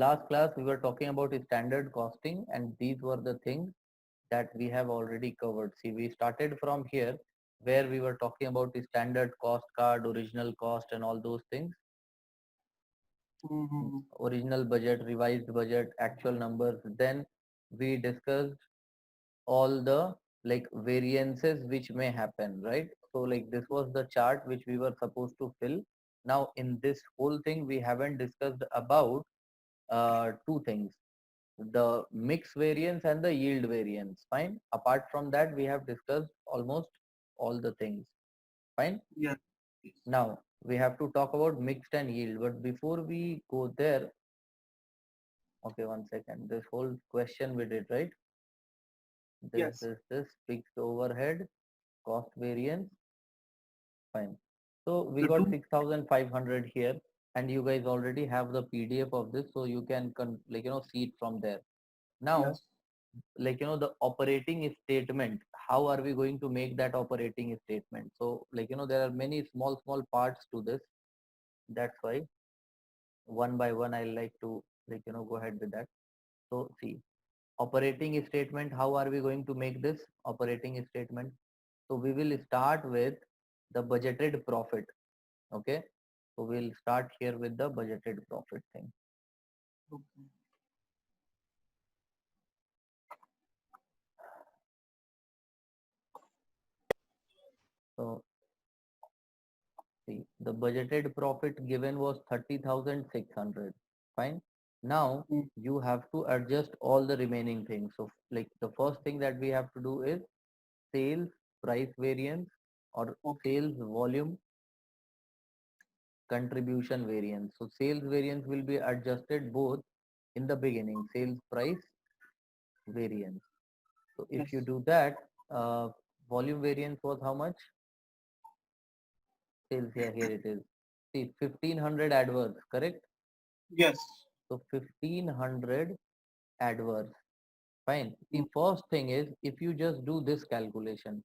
last class we were talking about standard costing, and these were the things that we have already covered. See, we started from here where we were talking about the standard cost card, original cost and all those things. Mm-hmm. Original budget, revised budget, actual numbers. Then we discussed all the like variances which may happen, right? So like this was the chart which we were supposed to fill. Now in this whole thing we haven't discussed about two things, the mix variance and the yield variance. Fine. Apart from that we have discussed almost all the things. Fine. Yeah. Yes. Now we have to talk about mixed and yield, but before we go there, okay, one second, this whole question we did, right? Yes. This fixed overhead, cost variance. Fine. So we The got two. 6,500 here, and you guys already have the PDF of this, so you can like see it from there. Now, Yes. like the operating statement, how are we going to make that operating statement? So like there are many small parts to this. That's why one by one I like to like go ahead with that. So see, operating statement, how are we going to make this operating statement? So we will start with the budgeted profit. Okay, so we'll start here with the budgeted profit thing. Okay. So see, the budgeted profit given was 30,600. Fine. Now Mm. you have to adjust all the remaining things. So like the first thing that we have to do is sales price variance or Okay. sales volume contribution variance. So sales variance will be adjusted both in the beginning, sales price variance. So if Yes. you do that, volume variance was how much? Sales, yeah, here it is. See, 1500 adverse, correct? Yes. So 1500 adverse. Fine. Mm. The first thing is if you just do this calculation.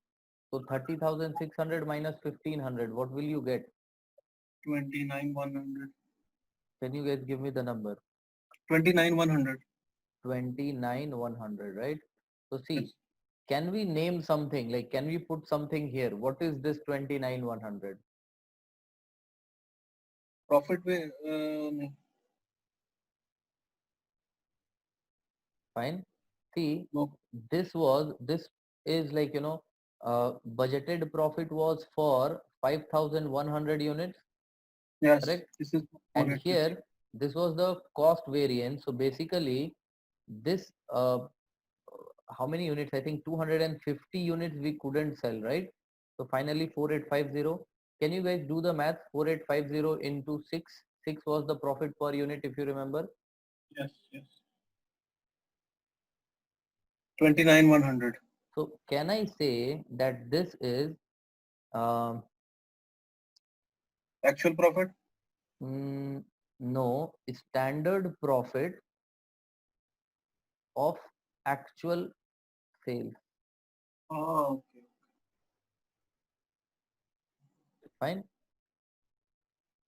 So 30,600 minus 1500, what will you get? 29,100. Can you guys give me the number? 29,100. 29,100, right? So see, Yes. can we name something? Like, can we put something here? What is this 29,100? Profit way. Fine. See, No. this is like, budgeted profit was for 5,100 units, Yes. correct? This is And 450. here, this was the cost variance. So basically, this, how many units? I think 250 units we couldn't sell, right? So finally 4850. Can you guys do the math? 4850 into 6. 6 was the profit per unit if you remember. Yes. Yes. 29,100. So can I say that this is um, Actual profit. mm, no, standard profit of actual sales? Oh, okay. Fine,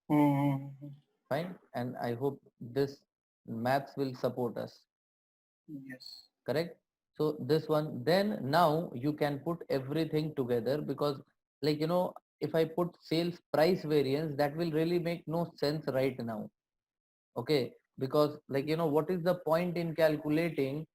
Mm-hmm. fine. And I hope this maths will support us. Yes. Correct. So this one, then now you can put everything together, because like if I put sales price variance, that will really make no sense right now. Okay, because like what is the point in calculating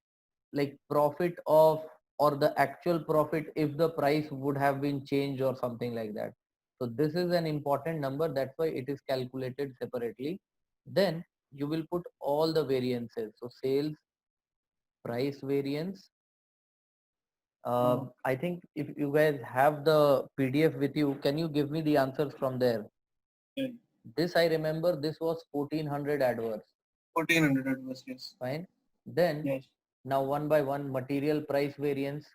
like profit of or the actual profit if the price would have been changed or something like that? So this is an important number, that's why it is calculated separately. Then you will put all the variances, so sales price variance. Oh, I think if you guys have the PDF with you, can you give me the answers from there? okay. This I remember, this was 1400 adverse. 1,400 adverse. Yes. Fine. Then Yes. now one by one, material price variance,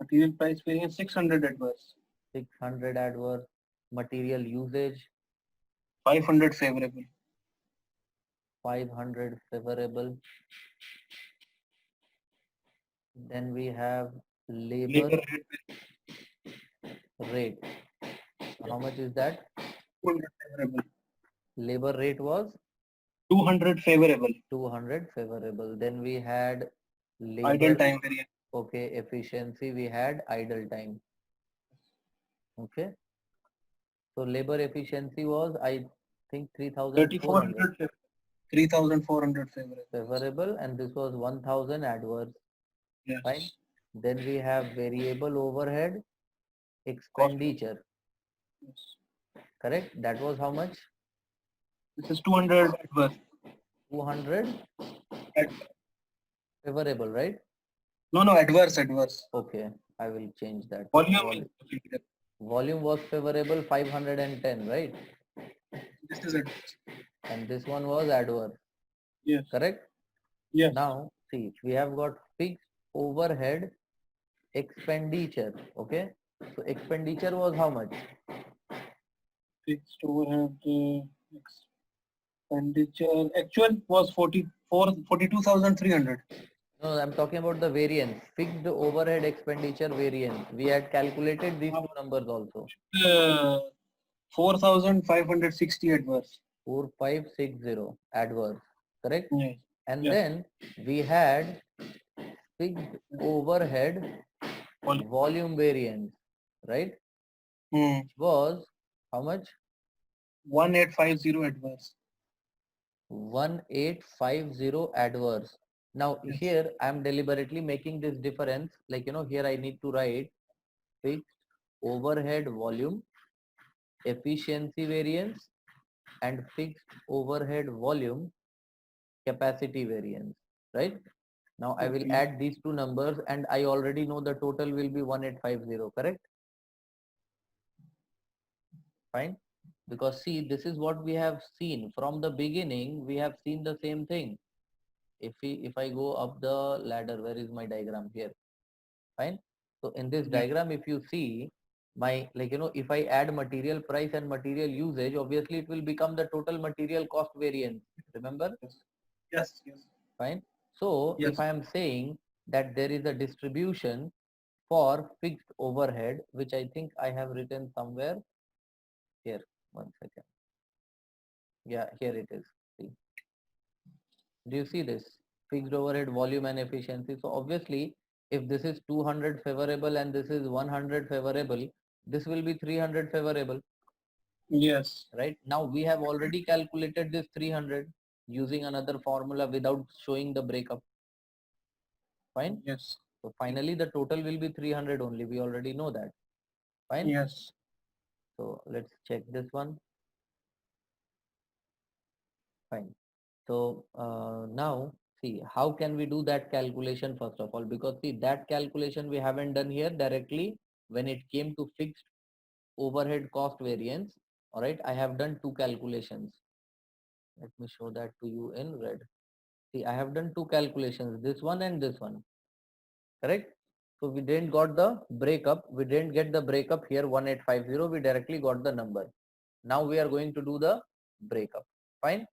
Material price variance 600 adverse. 600 adverse. Material usage, 500 favorable. 500 favorable. Then we have labor Labor rate. rate. Yes. How much is that? 200 favorable. Labor rate was 200 favorable. 200 favorable. Then we had Idle labor, time variance. okay, efficiency, we had idle time. Okay. So labor efficiency was, I think, 3400 3400 3400 favorable. favorable, and this was 1000 adverse. Fine. Yes. Then we have variable overhead Cost. expenditure. Yes. Correct. That was how much? This is 200 adverse. 200 Ad- favorable, right? no, adverse. Okay. I will change that. Volume Vol- is volume was favorable 510, right? this is adverse. And this one was adverse. Yes. Correct. Yes. Now see, we have got fixed overhead expenditure. Okay. So expenditure was how much? Fixed overhead expenditure. Actual was 42,300. No, I'm talking about the variance. Fixed overhead expenditure variance. We had calculated these two numbers also. 4,560 adverse. 4560 adverse. Correct. Yes. And Yes. then we had fixed overhead volume variance, right? Was how much? 1850 adverse. 1850 adverse. Now Yes. here I am deliberately making this difference. Like, here I need to write fixed overhead volume, efficiency variance, and fixed overhead volume capacity variance, right? Now I will Okay. add these two numbers and I already know the total will be 1850, correct? Fine. Because see, this is what we have seen from the beginning. We have seen the same thing. If I go up the ladder, where is my diagram here? Fine. So in this Yeah. diagram, if you see my, if I add material price and material usage, obviously it will become the total material cost variance. Remember? Yes. Yes. Fine. So Yes. if I am saying that there is a distribution for fixed overhead, which I think I have written somewhere here. One second. Yeah, here it is. See. Do you see this? Fixed overhead volume and efficiency. So obviously, if this is 200 favorable and this is 100 favorable, this will be 300 favorable, Yes. right? Now we have already calculated this 300 using another formula without showing the breakup. Fine. Yes. So finally the total will be 300 only. We already know that. Fine. Yes. So let's check this one. Fine. So now see, how can we do that calculation first of all? Because see, that calculation we haven't done here directly when it came to fixed overhead cost variance. All right, I have done two calculations. Let me show that to you in red. See, I have done two calculations, this one and this one. Correct. So we didn't got the breakup. We didn't get the breakup here 1850. We directly got the number. Now we are going to do the breakup. Fine.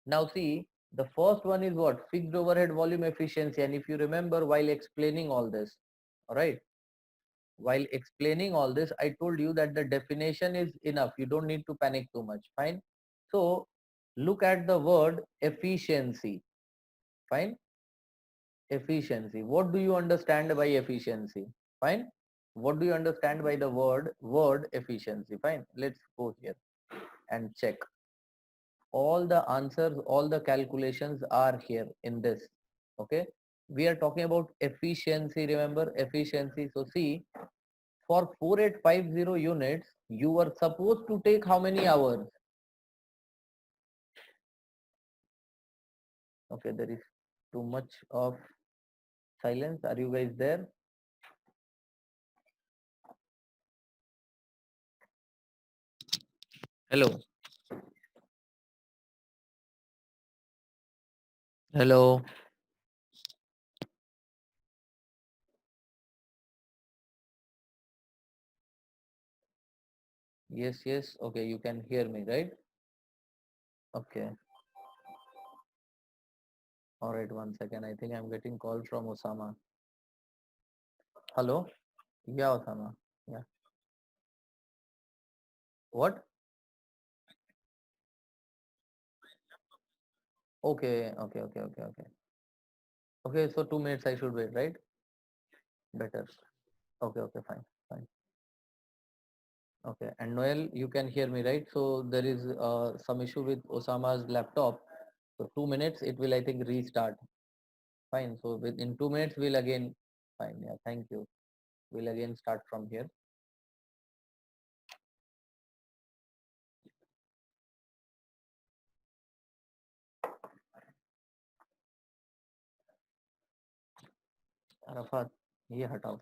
Now see, the first one is what? Fixed overhead volume efficiency. And if you remember while explaining all this, all right, while explaining all this, I told you that the definition is enough. You don't need to panic too much. Fine. So look at the word efficiency. Fine. Efficiency. What do you understand by efficiency? Fine. What do you understand by the word efficiency? Fine. Let's go here and check. All the answers, all the calculations are here in this. Okay. We are talking about efficiency. Remember efficiency. So see, for 4850 units, you were supposed to take how many hours? Okay, there is too much of silence. Are you guys there? Hello. Hello. Yes, yes. Okay, you can hear me, right? Okay. All right, one second. I think I'm getting call from Osama. Hello? Yeah, Osama. Yeah. What? Okay, okay, okay, okay, okay. Okay, so 2 minutes I should wait, right? Better. Okay, okay, fine, fine. Okay, and Noel, you can hear me, right? So there is some issue with Osama's laptop. So 2 minutes, it will, I think, restart. Fine. So within 2 minutes, we'll again, fine. Yeah, thank you. We'll again start from here. Arafat, ये हटाओ.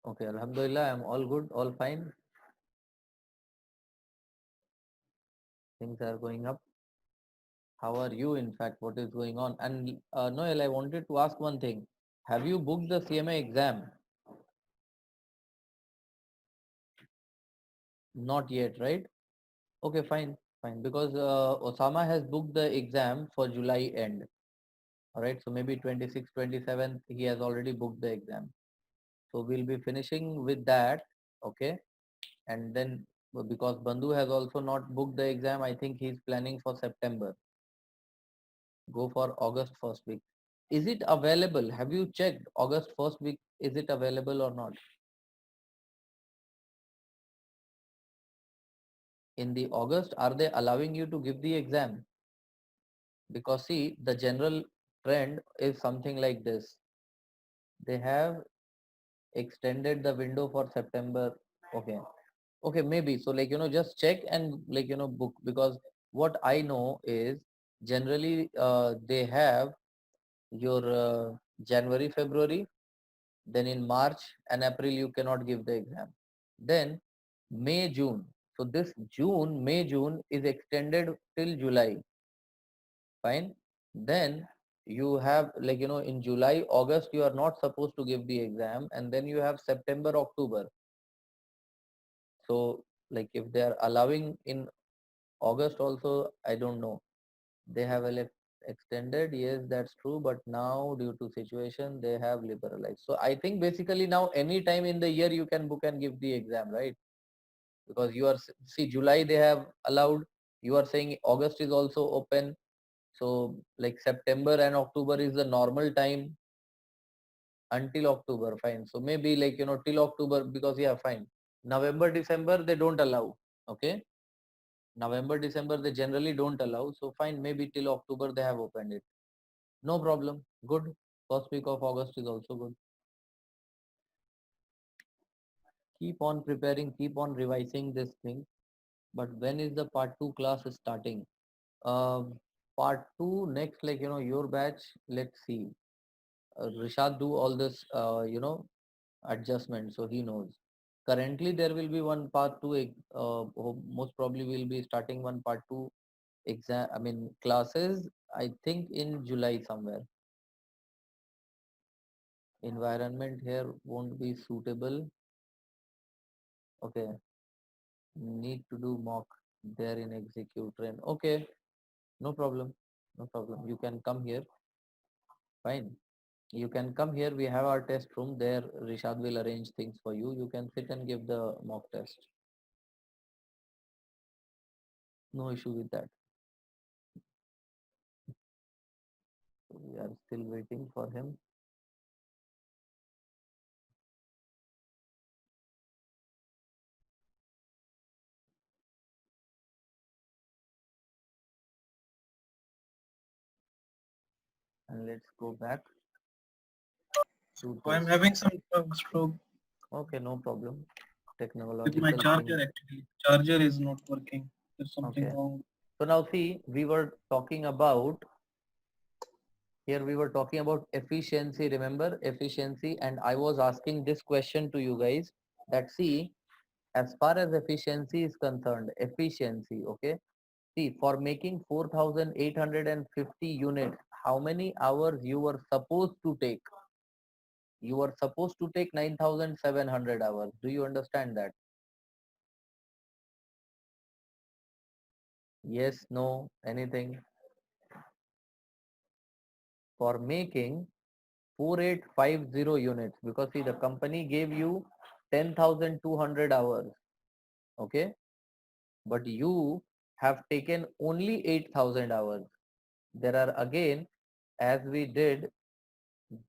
Okay, Alhamdulillah, I'm all good, all fine. Things are going up. How are you? In fact, what is going on? And Noel, I wanted to ask one thing. Have you booked the CMA exam? Not yet, right? Okay, fine, fine. Because Osama has booked the exam for July end. All right, so maybe 26, 27th, he has already booked the exam. So we'll be finishing with that. Okay, and then because Bandhu has also not booked the exam, I think he's planning for September. Go for August first week. Is it available? Have you checked August first week? Is it available or not? In the August, are they allowing you to give the exam? Because see, the general trend is something like this. They have extended the window for September. Okay. Okay, maybe. So like, just check and like, book, because what I know is generally they have your January, February, then in March and April you cannot give the exam. Then May, June. So this June, May, June is extended till July. Fine. Then you have like, in July, August, you are not supposed to give the exam, and then you have September, October. So like if they are allowing in August also, I don't know. They have extended, yes, that's true, but now due to situation, they have liberalized. So I think basically now any time in the year you can book and give the exam, right? Because you are, see, July they have allowed, you are saying August is also open. So like September and October is the normal time until October, fine. So maybe like, till October, because yeah, fine. November, December, they don't allow. Okay. November, December, they generally don't allow. So fine, maybe till October they have opened it. No problem. Good. First week of August is also good. Keep on preparing, keep on revising this thing. But when is the part two class starting? Part two next, like, your batch, let's see. Rishad do all this, adjustment, so he knows. Currently, there will be one part two, most probably we'll be starting one part two exam, I mean, classes, I think in July somewhere. Environment here won't be suitable. Okay, need to do mock there in execute train. Okay, no problem, no problem. You can come here. Fine. You can come here. We have our test room there. Rishad will arrange things for you. You can sit and give the mock test. No issue with that. We are still waiting for him. And let's go back to I'm this. having some stroke Okay, no problem. with my Technological charger thing. actually. Charger is not working. There's something Okay. wrong. So now see, we were talking about, here we were talking about efficiency, remember efficiency, and I was asking this question to you guys that see, as far as efficiency is concerned, efficiency, okay, see, for making 4,850 units, how many hours you were supposed to take? You were supposed to take 9,700 hours. Do you understand that? Yes, no, anything? For making 4850 units, because see, the company gave you 10,200 hours. Okay. but you have taken only 8,000 hours. There are again, as we did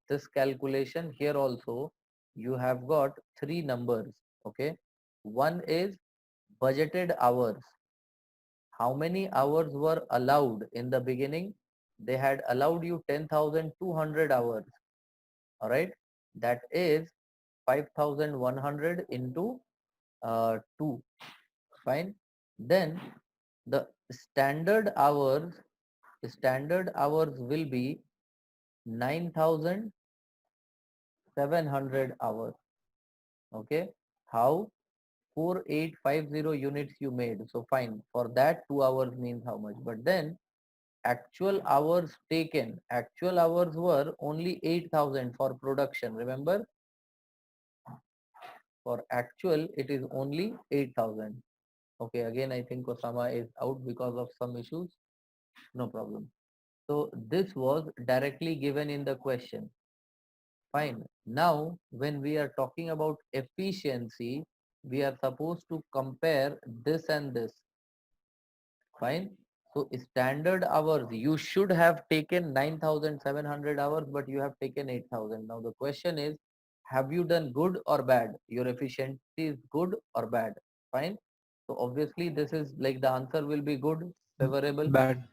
this calculation here also, you have got three numbers. Okay, one is budgeted hours. How many hours were allowed in the beginning? They had allowed you 10,200 hours. All right, that is 5,100 into 2. Fine. Then the standard hours will be 9,700 hours. Okay, how? 4850 units you made, so fine, for that 2 hours means how much? But then actual hours were only 8,000 for production. Remember, for actual it is only 8,000. Okay, again I think Osama is out because of some issues. No problem. So this was directly given in the question. Fine. Now, when we are talking about efficiency, we are supposed to compare this and this. Fine. So standard hours, you should have taken 9,700 hours, but you have taken 8,000. Now the question is, have you done good or bad? Your efficiency is good or bad? Fine. So obviously this is like the answer will be good, favorable. Bad.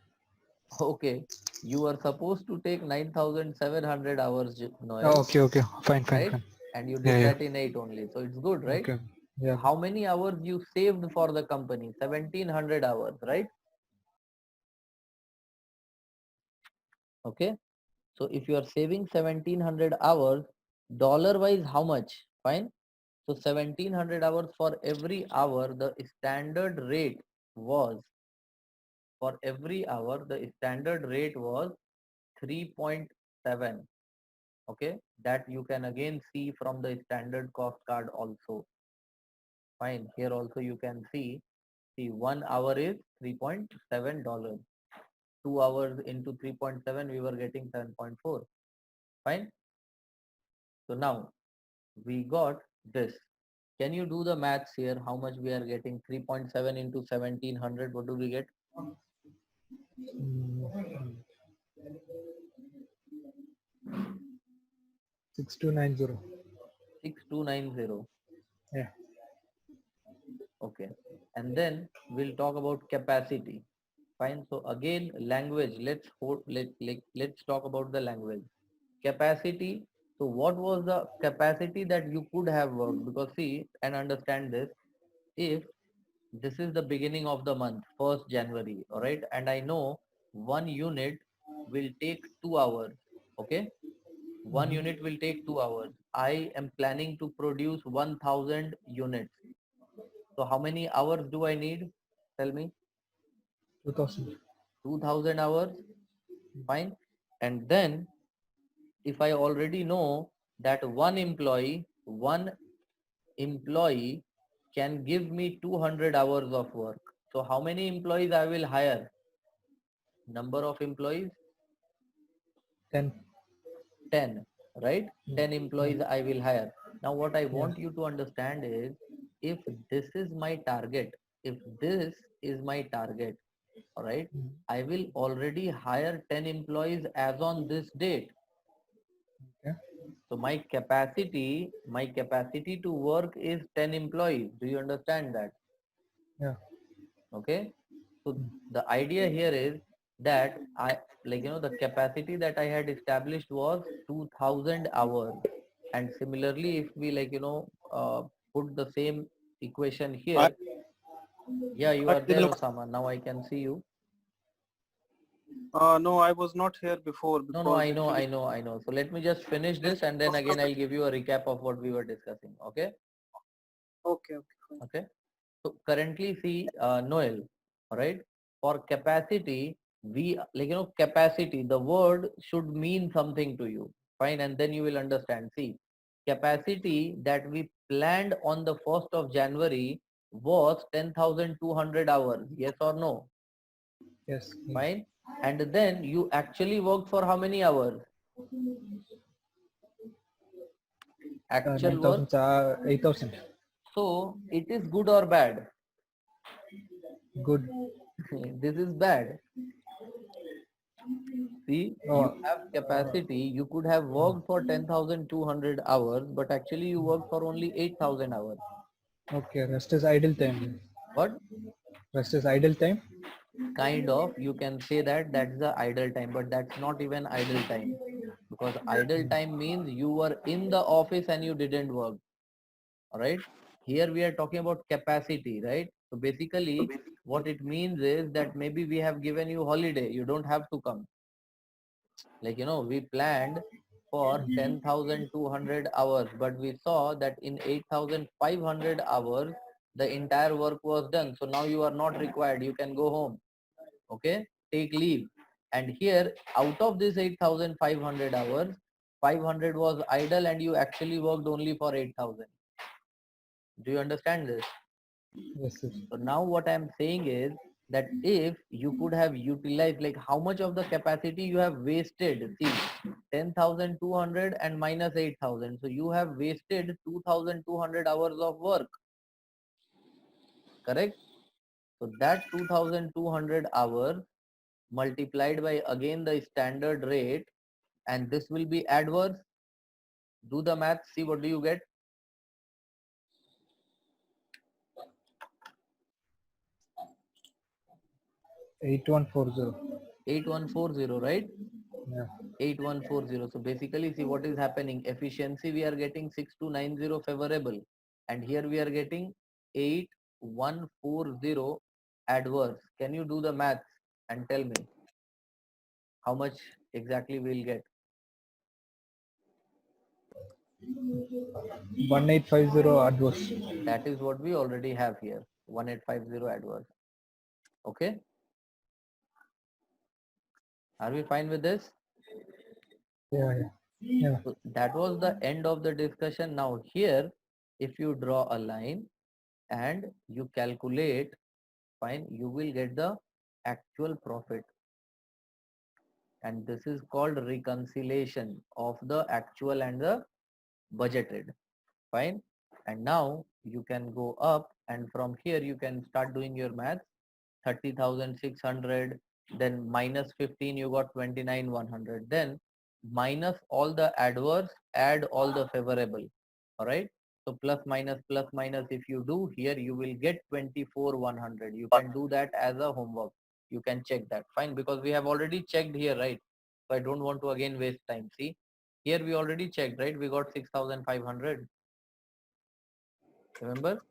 Okay. You are supposed to take 9,700 hours, Noel, Oh, okay. Fine. right? Fine. And you Yeah, did yeah. that in 8 only. So it's good, right? Okay. Yeah. How many hours you saved for the company? 1,700 hours, right? Okay. So if you are saving 1,700 hours, dollar wise, how much? Fine. So 1,700 hours, for every hour, the standard rate was, for every hour, the standard rate was 3.7. Okay. That you can again see from the standard cost card also. Fine. Here also you can see 1 hour is $3.7. 2 hours into 3.7, we were getting 7.4. Fine. So now we got this. Can you do the maths here? How much we are getting? 3.7 into 1,700. What do we get? 6290. 6290. Yeah. Okay. And then we'll talk about capacity. Fine. So again, language. Let's talk about the language. Capacity. So what was the capacity that you could have worked? Because see and understand this. If this is the beginning of the month, 1st January, all right, and I know one unit will take 2 hours. Okay, one unit will take 2 hours. I am planning to produce 1,000 units. So how many hours do I need? Tell me. 2000. 2,000 hours. Fine. And then if I already know that one employee can give me 200 hours of work. So how many employees I will hire? Number of employees? 10. 10, right? 10 employees Yeah. I will hire. Now what I Yeah. want you to understand is, if this is my target, all right, I will already hire 10 employees as on this date. Okay. So my capacity to work is 10 employees. Do you understand that? Yeah. Okay. So the idea here is that the capacity that I had established was 2,000 hours. And similarly, if we put the same equation I, here. Yeah, you I are there, look, Osama. Now I can see you. no, I was not here before No, because actually. I know. So let me just finish this and then again I'll give you a recap of what we were discussing. Okay. Okay, fine. Okay. So currently see, Noel, all right, for capacity, we capacity, the word should mean something to you. Fine. And then you will understand. See, capacity that we planned on the 1st of January was 10,200 hours. Yes or no? Yes. Fine. And then you actually worked for how many hours? Actual work. 9,000. 8,000. So it is good or bad? Good. This is bad. See, you Oh, have capacity, you could have worked for 10,200 hours, but actually you worked for only 8,000 hours. okay. Rest is idle time. What Rest is idle time. kind of, you can say that that's the idle time, but that's not even idle time, because idle time means you were in the office and you didn't work. All right. Here we are talking about capacity, right? So basically what it means is that maybe we have given you holiday, you don't have to come. Like, we planned for 10,200 hours, but we saw that in 8,500 hours the entire work was done, so now you are not required, you can go home. Okay, take leave. And here, out of this 8,500 hours, 500 was idle and you actually worked only for 8,000. Do you understand this? Yes, yes. So now what I'm saying is that if you could have utilized, like, how much of the capacity you have wasted. See, 10,200 and minus 8,000. So you have wasted 2,200 hours of work, correct? So that 2,200 hours multiplied by again the standard rate, and this will be adverse. Do the math, see what do you get? 8140. 8140, right? Yeah. 8140. So basically, see what is happening. Efficiency we are getting 6290 favorable, and here we are getting 8140 adverse. Can you do the maths and tell me how much exactly we'll get? 1850 adverse. That is what we already have here. 1850 adverse. Okay. Are we fine with this? Yeah, yeah. Yeah. So that was the end of the discussion. Now here, if you draw a line and you calculate, fine, you will get the actual profit, and this is called reconciliation of the actual and the budgeted. Fine. And now you can go up, and from here you can start doing your math. 30,600, then minus 15, you got 29,100, then minus all the adverse, add all the favorable. All right. So plus minus, if you do here, you will get 24,100. You can do that as a homework. You can check that. Fine, because we have already checked here, right? So I don't want to again waste time. See, here we already checked, right? We got 6,500. Remember?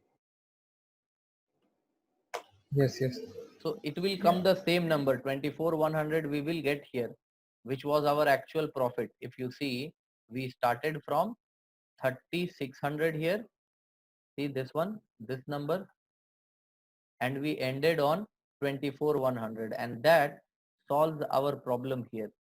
Yes, yes. So it will come the same number, 24,100 we will get here, which was our actual profit. If you see, we started from 3,600 here. See this one, this number, and we ended on 24,100, and that solves our problem here.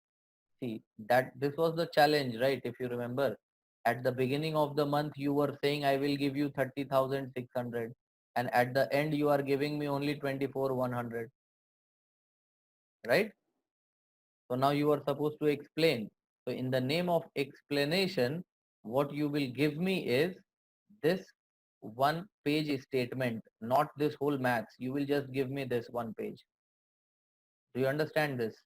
See that this was the challenge, right? If you remember, at the beginning of the month, you were saying I will give you 30,600, and at the end you are giving me only 24,100, right? So now you are supposed to explain. So in the name of explanation, what you will give me is this one page statement, not this whole maths. You will just give me this one page. Do you understand this?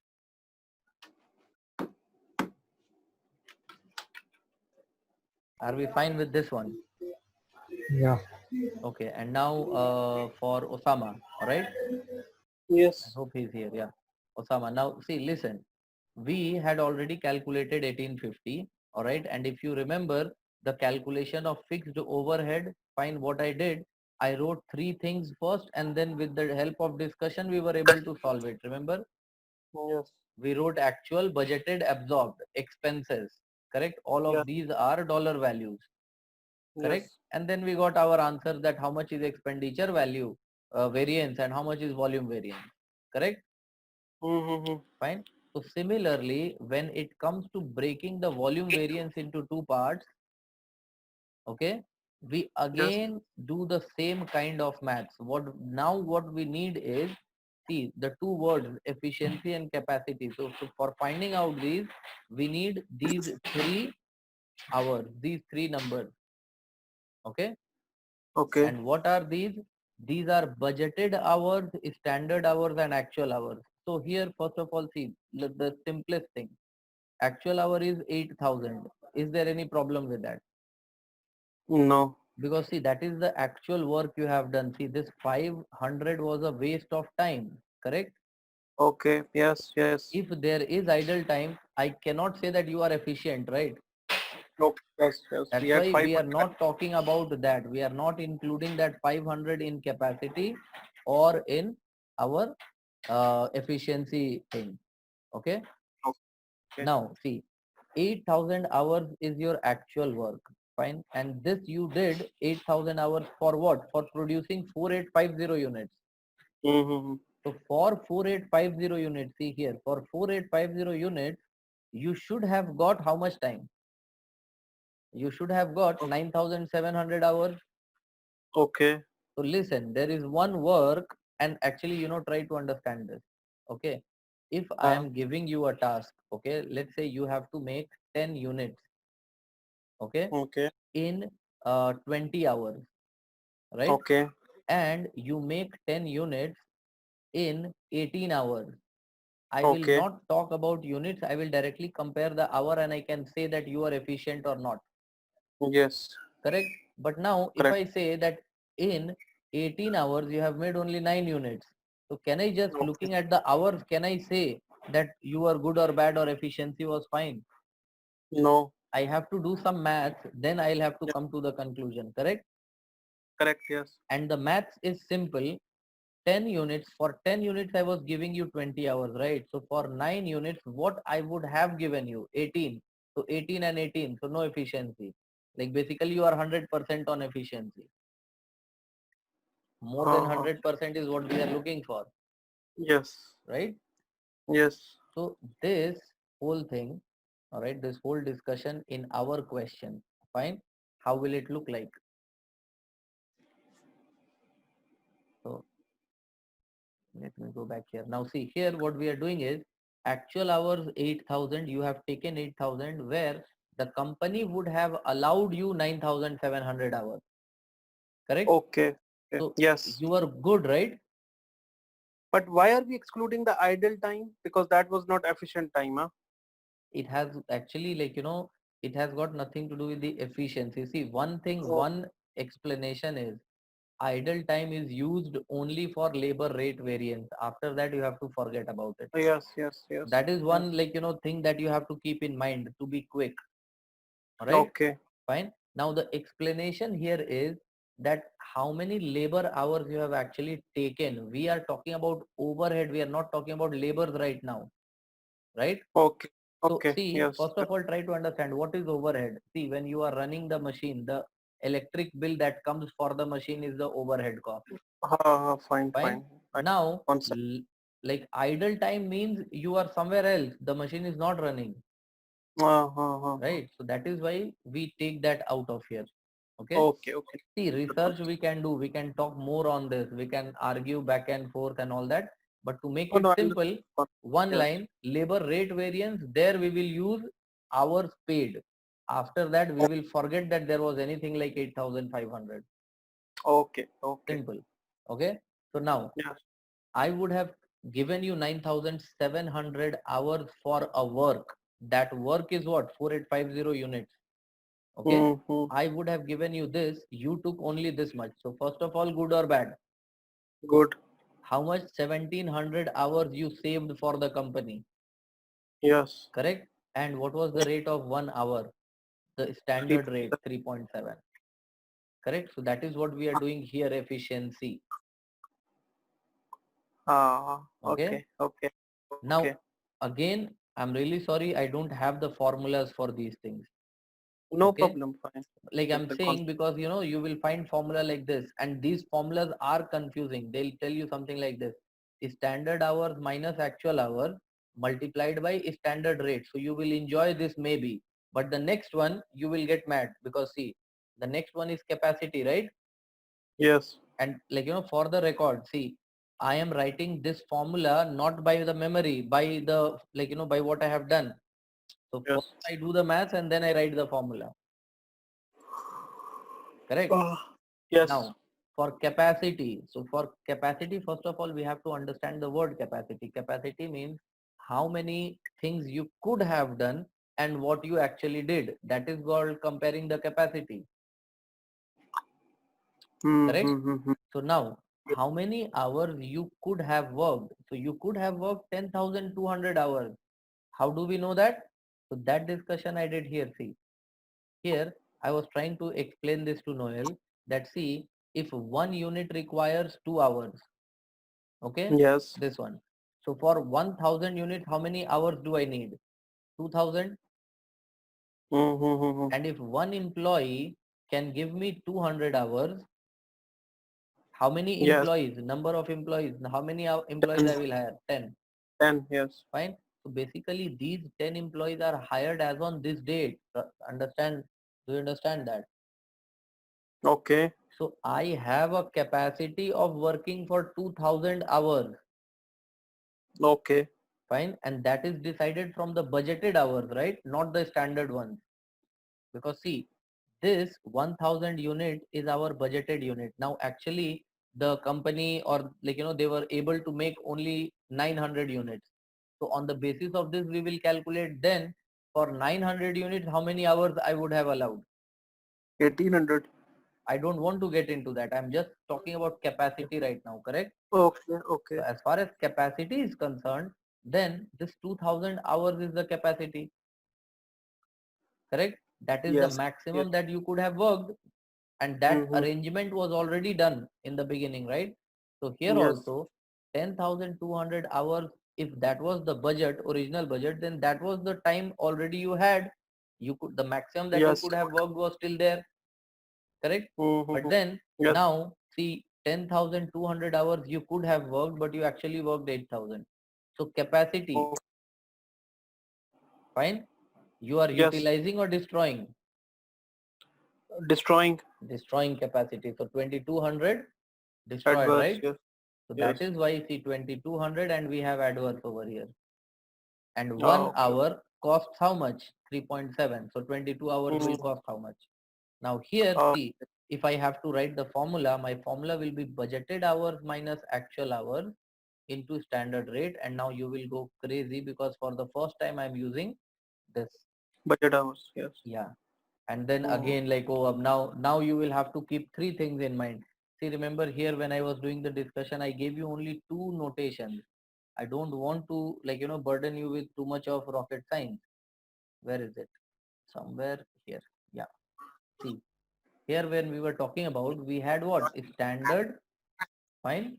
Are we fine with this one? Yeah. Okay. And now for Osama, all right? I Yes. hope he's here. Yeah. Osama. Now see, listen, we had already calculated 1850. All right. And if you remember the calculation of fixed overhead, fine, what I did, I wrote three things first, and then with the help of discussion, we were able to solve it. Remember, Yes. we wrote actual, budgeted, absorbed, expenses. Correct. All Yeah. of these are dollar values. Correct. Yes. And then we got our answer that how much is expenditure value variance and how much is volume variance. Correct. Mm-hmm. Fine. So similarly, when it comes to breaking the volume variance into two parts, okay, we Yes. again do the same kind of maths. What we need is, see, the two words efficiency and capacity. So for finding out these, we need these 3 hours, these three numbers. Okay. Okay. And what are these? These are budgeted hours, standard hours, and actual hours. So here, first of all, see the simplest thing. Actual hour is 8,000. Is there any problem with that? No. Because see, that is the actual work you have done. See, this 500 was a waste of time, correct? Okay. Yes. Yes. If there is idle time, I cannot say that you are efficient, right? Okay. Yes. Yes. We That's had why we are 500. not talking about that. We are not including that 500 in capacity or in our efficiency thing. Okay. Okay. Now see, 8,000 hours is your actual work. Fine. And this you did 8,000 hours for what? For producing 4850 units. Mm-hmm. So for 4850 units, see here, for 4850 units, you should have got how much time? You should have got 9,700 hours. Okay. So listen, there is one work, and actually, try to understand this. Okay. If I Uh, am giving you a task, okay, let's say you have to make 10 units, okay, okay. in 20 hours, right? Okay. And you make 10 units in 18 hours. I will Okay. not talk about units. I will directly compare the hour and I can say that you are efficient or not. Yes. Correct? But now if Correct. I say that in 18 hours you have made only 9 units. So can I just Okay. looking at the hours, can I say that you are good or bad or efficiency was fine? No. I have to do some maths, then I'll have to Yeah. come to the conclusion, correct? Correct. Yes. And the maths is simple. 10 units, for 10 units I was giving you 20 hours, right? So for 9 units, what I would have given you? 18. So 18 and 18, so no efficiency. Like basically you are 100% on efficiency. More than Uh, 100% is what we are looking for, yes. right? Yes. So this whole thing, all right, this whole discussion in our question, fine, how will it look like? So let me go back here. Now see here what we are doing is actual hours 8,000, you have taken 8,000 where the company would have allowed you 9,700 hours, correct? Okay. Okay. So Yes. you are good, right? But why are we excluding the idle time? Because that was not efficient time, huh? It has actually it has got nothing to do with the efficiency. See, one thing, Oh, one explanation is idle time is used only for labor rate variance. After that you have to forget about it. yes, yes, yes, That is yes. one thing that you have to keep in mind to be quick. All right, Okay. fine. Now the explanation here is that how many labor hours you have actually taken. We are talking about overhead, we are not talking about labors right now, right? Okay. So Okay. see, Yes. first of all, try to understand what is overhead. See, when you are running the machine, the electric bill that comes for the machine is the overhead cost. Fine, Fine. fine. Fine. Now, One sec. like idle time means you are somewhere else. The machine is not running, right? So that is why we take that out of here. Okay. Okay. Okay. See, research we can do. We can talk more on this. We can argue back and forth and all that. But to make Oh it no, I simple, understand. one Yes. line, labor rate variance, there we will use hours paid. After that, we will forget that there was anything like 8,500. Okay. Okay. Simple. Okay. So now Yes. I would have given you 9,700 hours for a work. That work is what? 4850 units. Okay. Mm-hmm. I would have given you this. You took only this much. So first of all, good or bad? Good. How much? 1,700 hours you saved for the company. Yes. Correct. And what was the rate of 1 hour? The Three. standard rate 3.7. Correct. So that is what we are doing here, efficiency. Okay. Okay. Okay. Now Okay. again, I'm really sorry I don't have the formulas for these things. No Okay. problem. Fine. Like Just I'm the saying, because you will find formula like this, and these formulas are confusing. They'll tell you something like this: standard hours minus actual hours multiplied by standard rate. So you will enjoy this maybe, but the next one you will get mad, because see, the next one is capacity, right? Yes. And for the record, see, I am writing this formula not by the memory, by the by what I have done. So Yes. first I do the maths and then I write the formula. Correct. Uh, yes. Now for capacity. So for capacity, first of all, we have to understand the word capacity. Capacity means how many things you could have done and what you actually did. That is called comparing the capacity. Correct? Mm-hmm. So now, how many hours you could have worked? So you could have worked 10,200 hours. How do we know that? So that discussion I did here. See, here I was trying to explain this to Noel that see, if one unit requires 2 hours, okay, Yes. this one. So for 1000 units, how many hours do I need? 2000. Mm-hmm. And if one employee can give me 200 hours, how many Yes. employees, number of employees, how many employees I will hire? 10. 10. Yes. Fine. So basically these 10 employees are hired as on this date. Understand? Do you understand that? Okay. So I have a capacity of working for 2000 hours. Okay. Fine. And that is decided from the budgeted hours, right? Not the standard ones. Because see, this 1000 unit is our budgeted unit. Now actually the company or they were able to make only 900 units. So on the basis of this, we will calculate then for 900 units, how many hours I would have allowed. 1800. I don't want to get into that. I'm just talking about capacity right now, correct? Okay. Okay. So as far as capacity is concerned, then this 2000 hours is the capacity, correct? That is the Yes. Yes. maximum that you could have worked, and that Mm-hmm. arrangement was already done in the beginning, right? So here Yes. also 10,200 hours, if that was the budget, original budget, then that was the time already you had. You could, the maximum that you Yes. could have worked was still there, correct? But Mm-hmm. then Yes. now see, 10,200 hours you could have worked, but you actually worked 8,000. So capacity, Oh, fine. You are yes. utilizing or destroying? Destroying Destroying capacity. So 2,200 destroyed, adverse. right? Yes. So that Yes. is why see 2,200 and we have adverse over here. And Oh, 1 okay. hour costs how much? 3.7. So 22 hours will Mm. cost how much? Now here Oh, see, if I have to write the formula, my formula will be budgeted hours minus actual hours into standard rate. And now you will go crazy because for the first time I'm using this. budget hours. Yes. Yeah. And then Mm. again, like, oh, now you will have to keep 3 things in mind. See, remember here when I was doing the discussion, I gave you only 2 notations. I don't want to burden you with too much of rocket science. Where is it? Somewhere here. Yeah. See, here when we were talking about, we had what? Standard. Fine.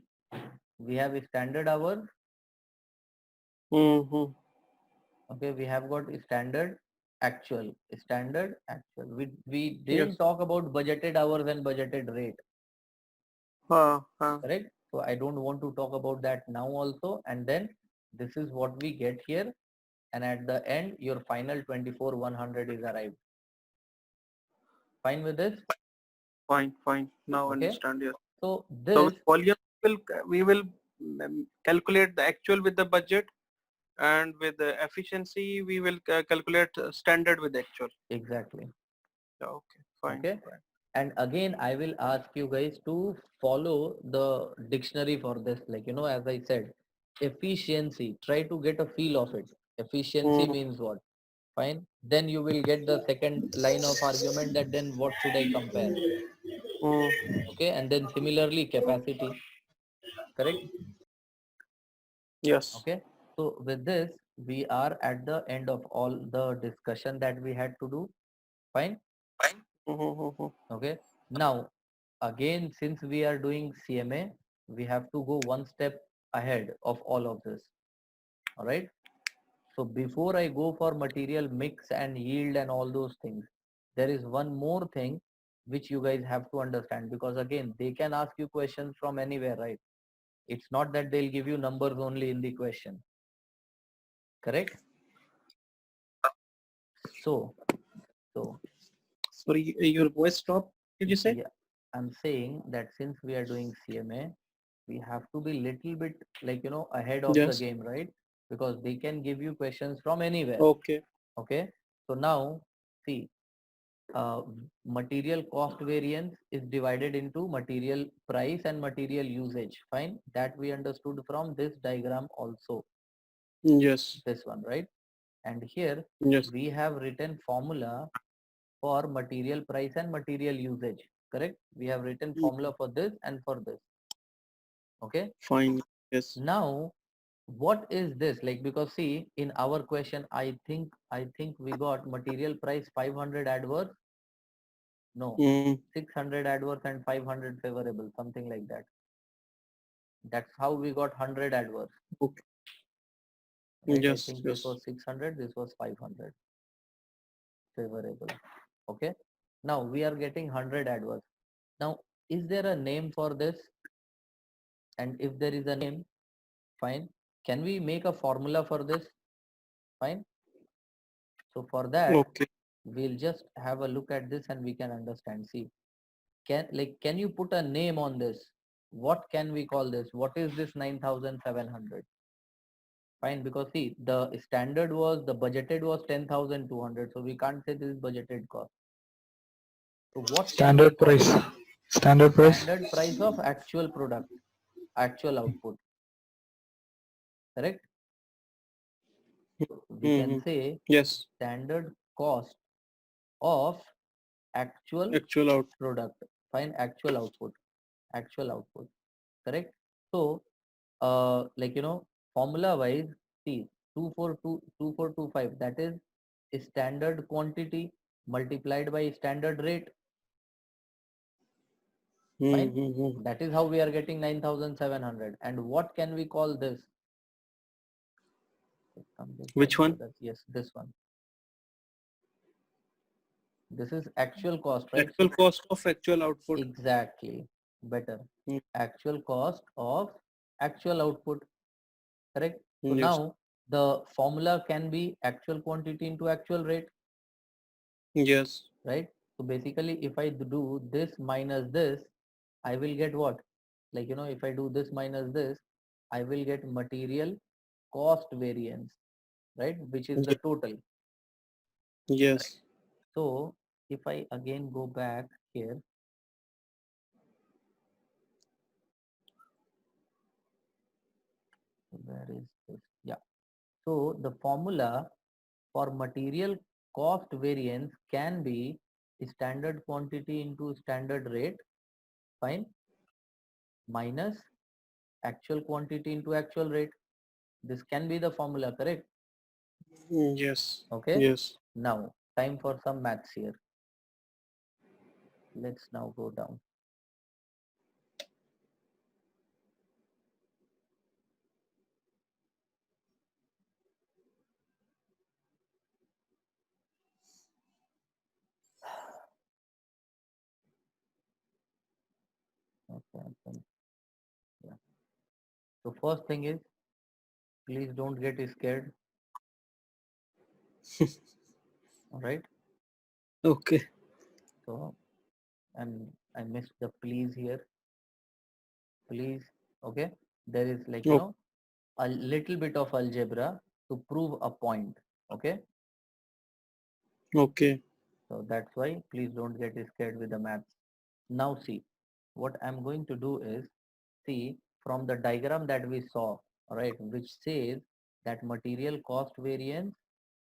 We have a standard hours. Mm-hmm. Okay. We have got standard actual. Standard actual. We didn't Yes. talk about budgeted hours and budgeted rate. Uh. Correct? So I don't want to talk about that now also. And then this is what we get here. And at the end, your final 24,100 is arrived. Fine with this? Fine. Fine. Now Okay. understand. Yes. So So this, with volume, we will calculate the actual with the budget, and with the efficiency, we will calculate standard with actual. exactly. Yeah, okay. Fine. Okay. Fine. And again, I will ask you guys to follow the dictionary for this. As I said, efficiency, try to get a feel of it. Efficiency Mm. means what? Fine. Then you will get the second line of argument that then what should I compare? Mm. Okay. And then similarly capacity, correct? Yes. Okay. So with this, we are at the end of all the discussion that we had to do. Fine. Mm-hmm. Okay. Now, again, since we are doing CMA, we have to go one step ahead of all of this. All right. So before I go for material mix and yield and all those things, there is one more thing which you guys have to understand, because again, they can ask you questions from anywhere, right? It's not that they'll give you numbers only in the question. Correct? So, so Sorry, your voice stopped. Did you say? yeah, I'm saying that since we are doing CMA, we have to be little bit ahead of the Yes. game, right? Because they can give you questions from anywhere. Okay. Okay. So now see, material cost variance is divided into material price and material usage. Fine, that we understood from this diagram also, Yes. this one, right? And here Yes. we have written formula for material price and material usage, correct? We have written formula for this and for this. Okay, Fine. Yes. now what is this, like, because see in our question I think we got material price 500 adverse, no, Mm. 600 adverse and 500 favorable, something like that. That's how we got 100 adverse, Okay. right? I Yes. think this Yes. was 600, this was 500 favorable. Okay, now we are getting 100 adverse. Now is there a name for this? And if there is a name, fine, can we make a formula for this? Fine, so for that Okay. we'll just have a look at this and we can understand. See, can you put a name on this? What can we call this? What is this 9,700? Fine, because see the standard was, the budgeted was 10,200, so we can't say this is budgeted cost. So what can we Standard call price. it? Standard price. Standard price of actual product, actual output, correct? We can Mm-hmm. say Yes. standard cost of actual Actual out. product. Fine, actual output, correct? So formula wise, see 2425, that is standard quantity multiplied by standard rate. Fine, Mm-hmm. that is how we are getting 9,700. And what can we call this? Which one? Yes, this one. This is actual cost, right? Actual So cost of actual output. exactly, better. Mm. Actual cost of actual output, correct? So Yes. now the formula can be actual quantity into actual rate, Yes. right? So basically if I do this minus this, I will get what? If I do this minus this, I will get material cost variance, right? Which is the total. Yes. So if I again go back here, where is this? Yeah. So the formula for material cost variance can be standard quantity into standard rate, fine, minus actual quantity into actual rate. This can be the formula, correct? Yes. Okay. Yes. Now time for some maths here. Let's now go down. Okay. Yeah. So first thing is, please don't get scared. All right. Okay. So I missed the please here. Please. Okay. There is Oh, a little bit of algebra to prove a point. Okay. okay. So that's why please don't get scared with the maths. Now see, what I'm going to do is, see from the diagram that we saw, right, which says that material cost variance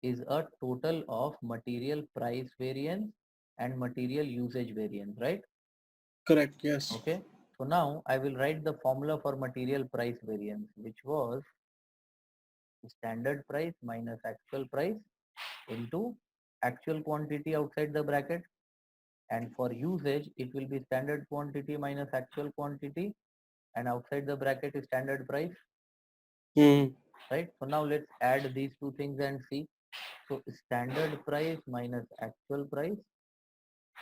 is a total of material price variance and material usage variance, right? Correct. Yes. Okay. So now I will write the formula for material price variance, which was standard price minus actual price into actual quantity outside the bracket, and for usage it will be standard quantity minus actual quantity, and outside the bracket is standard price, Mm. right? So now let's add these two things and see. So standard price minus actual price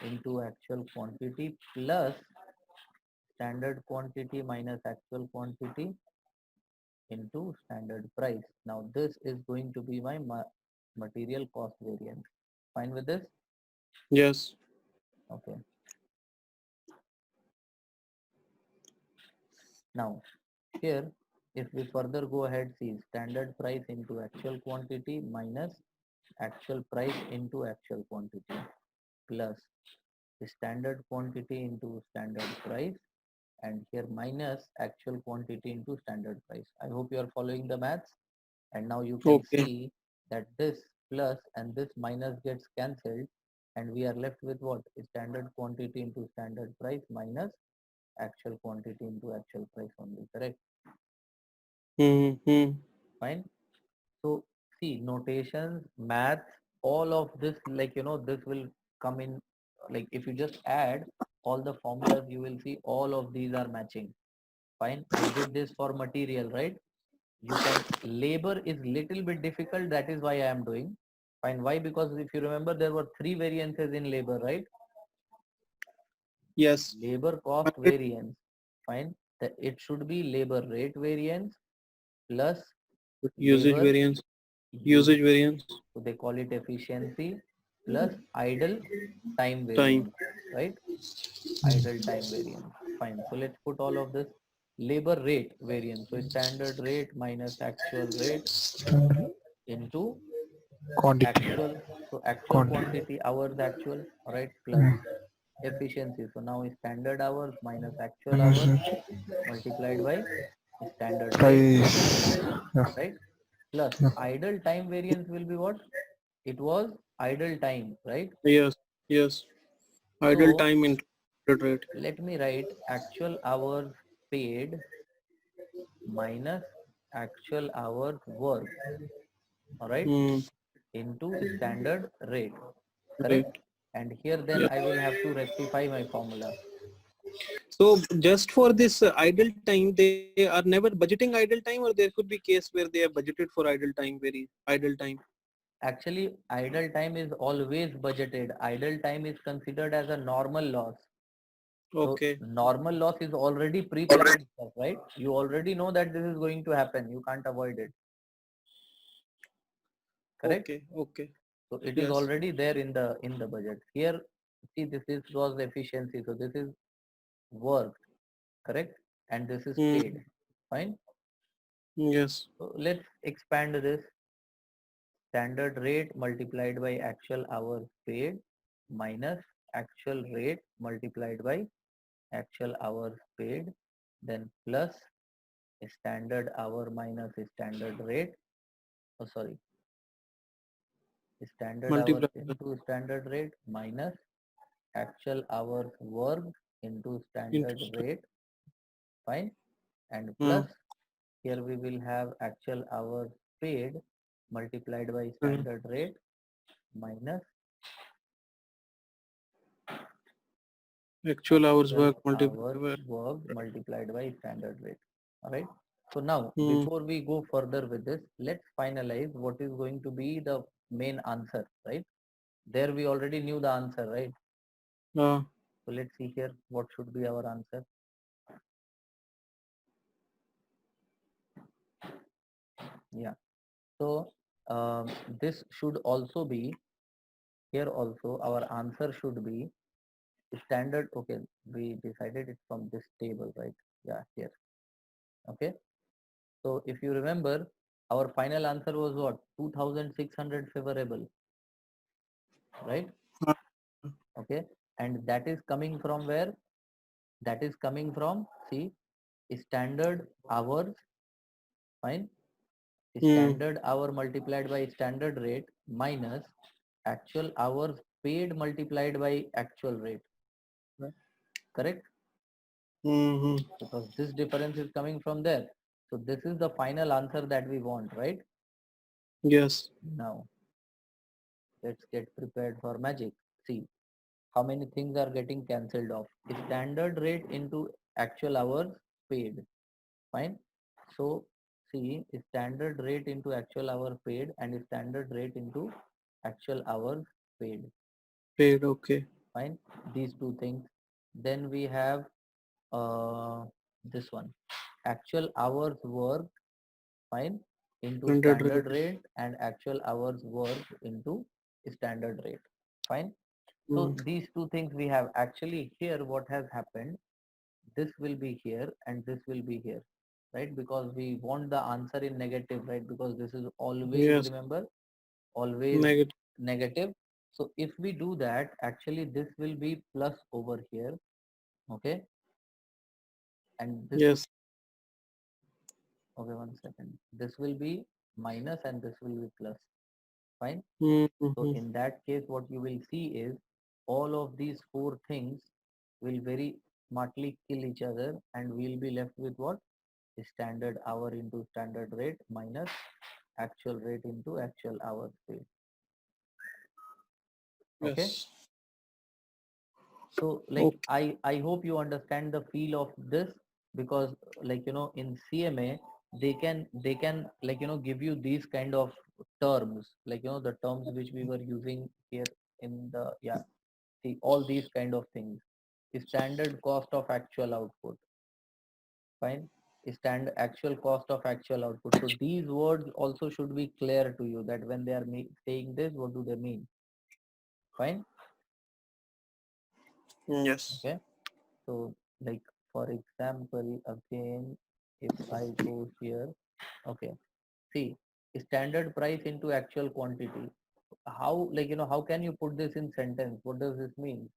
into actual quantity plus standard quantity minus actual quantity into standard price. Now this is going to be my material cost variance. Fine with this? Yes. Okay. Now here, if we further go ahead, see standard price into actual quantity minus actual price into actual quantity plus standard quantity into standard price, and here minus actual quantity into standard price. I hope you are following the maths. And now you can Okay. see that this plus and this minus gets cancelled, and we are left with what? Standard quantity into standard price minus actual quantity into actual price only, correct? Mm-hmm. Fine. So see, notations, maths, all of this, like, this will come in, like if you just add all the formulas, you will see all of these are matching. Fine. I did this for material, right? You can, labor is little bit difficult. That is why I am doing. Fine. Why? Because if you remember, there were three variances in labor, right? Yes. Labor cost But variance. Fine. It should be labor rate variance plus usage labor variance. use. Usage variance. So they call it efficiency plus idle time Time. variance, right? Idle time variance. Fine. So let's put all of this. Labor rate variance. So standard rate minus actual rate Standard into quantity. actual. So actual Quantity. quantity hours actual, right? Plus Mm. efficiency. So now standard hours minus actual Minus hours multiplied by standard rate, price. Yeah. right? Plus Yeah. idle time variance will be what? It was idle time, right? Yes. Yes. Idle So time included rate. let me write actual hours paid minus actual hours worked, all right, Mm. into standard rate, Right. correct? And here then Yeah. I will have to rectify my formula. So just for this idle time, they are never budgeting idle time, or there could be case where they are budgeted for idle time, very idle time. Actually, idle time is always budgeted. Idle time is considered as a normal loss. So Okay. normal loss is already pre-planned stuff, right? You already know that this is going to happen. You can't avoid it, correct? Okay. Okay. So it is Yes. already there in the budget. Here, see, this is was efficiency. So this is work, correct? And this is Mm. paid. Fine. Yes. So let's expand this. Standard rate multiplied by actual hours paid minus actual rate multiplied by actual hours paid, then plus standard hour minus standard rate. Oh, sorry, standard hours Multiply. into standard rate minus actual hours worked into standard Interest. rate. Fine. And Mm. plus here we will have actual hours paid multiplied by Mm. standard rate minus Actual hours actual work multiplied hours by. worked multiplied by standard rate. All right. So now Mm. before we go further with this, let's finalize what is going to be the main answer, right? There we already knew the answer, right? Uh, So let's see here what should be our answer. Yeah. So this should also be, here also our answer should be standard. Okay, we decided it from this table, right? Yeah, here. Okay. So if you remember, our final answer was what? 2600 favorable, right? uh, Okay. And that is coming from where? That is coming from, see, standard hours, fine. mm. Standard hour multiplied by standard rate minus actual hours paid multiplied by actual rate, correct? Mm-hmm. Because this difference is coming from there. So this is the final answer that we want, right? Yes. Now let's get prepared for magic. See how many things are getting cancelled off. Standard rate into actual hours paid, fine. So see, standard rate into actual hour paid and standard rate into actual hours paid, Paid. Okay. fine. These two things. Then we have this one, actual hours worked, fine, into 100 standard rate and actual hours worked into standard rate, fine. So rate. these two things we have. Actually here what has happened, this will be here and this will be here, right? Because we want the answer in negative, right? Because this is always, Yes. remember, always Negative. negative. So if we do that, actually this will be plus over here. Okay. And this, Yes. okay, one second. This will be minus and this will be plus. Fine. So Mm-hmm. in that case, what you will see is all of these four things will very smartly kill each other, and we'll be left with what? Standard hour into standard rate minus actual rate into actual hour space. Okay. Yes. So like Okay. I hope you understand the feel of this, because like in CMA they can like give you these kind of terms, like the terms which we were using here in the, yeah, see, all these kind of things. Standard cost of actual output. Fine. Stand actual cost of actual output. So these words also should be clear to you, that when they are saying this, what do they mean? Fine. Yes. Okay. So like for example, again, if I go here, okay, see, standard price into actual quantity. How, like how can you put this in sentence? What does this mean?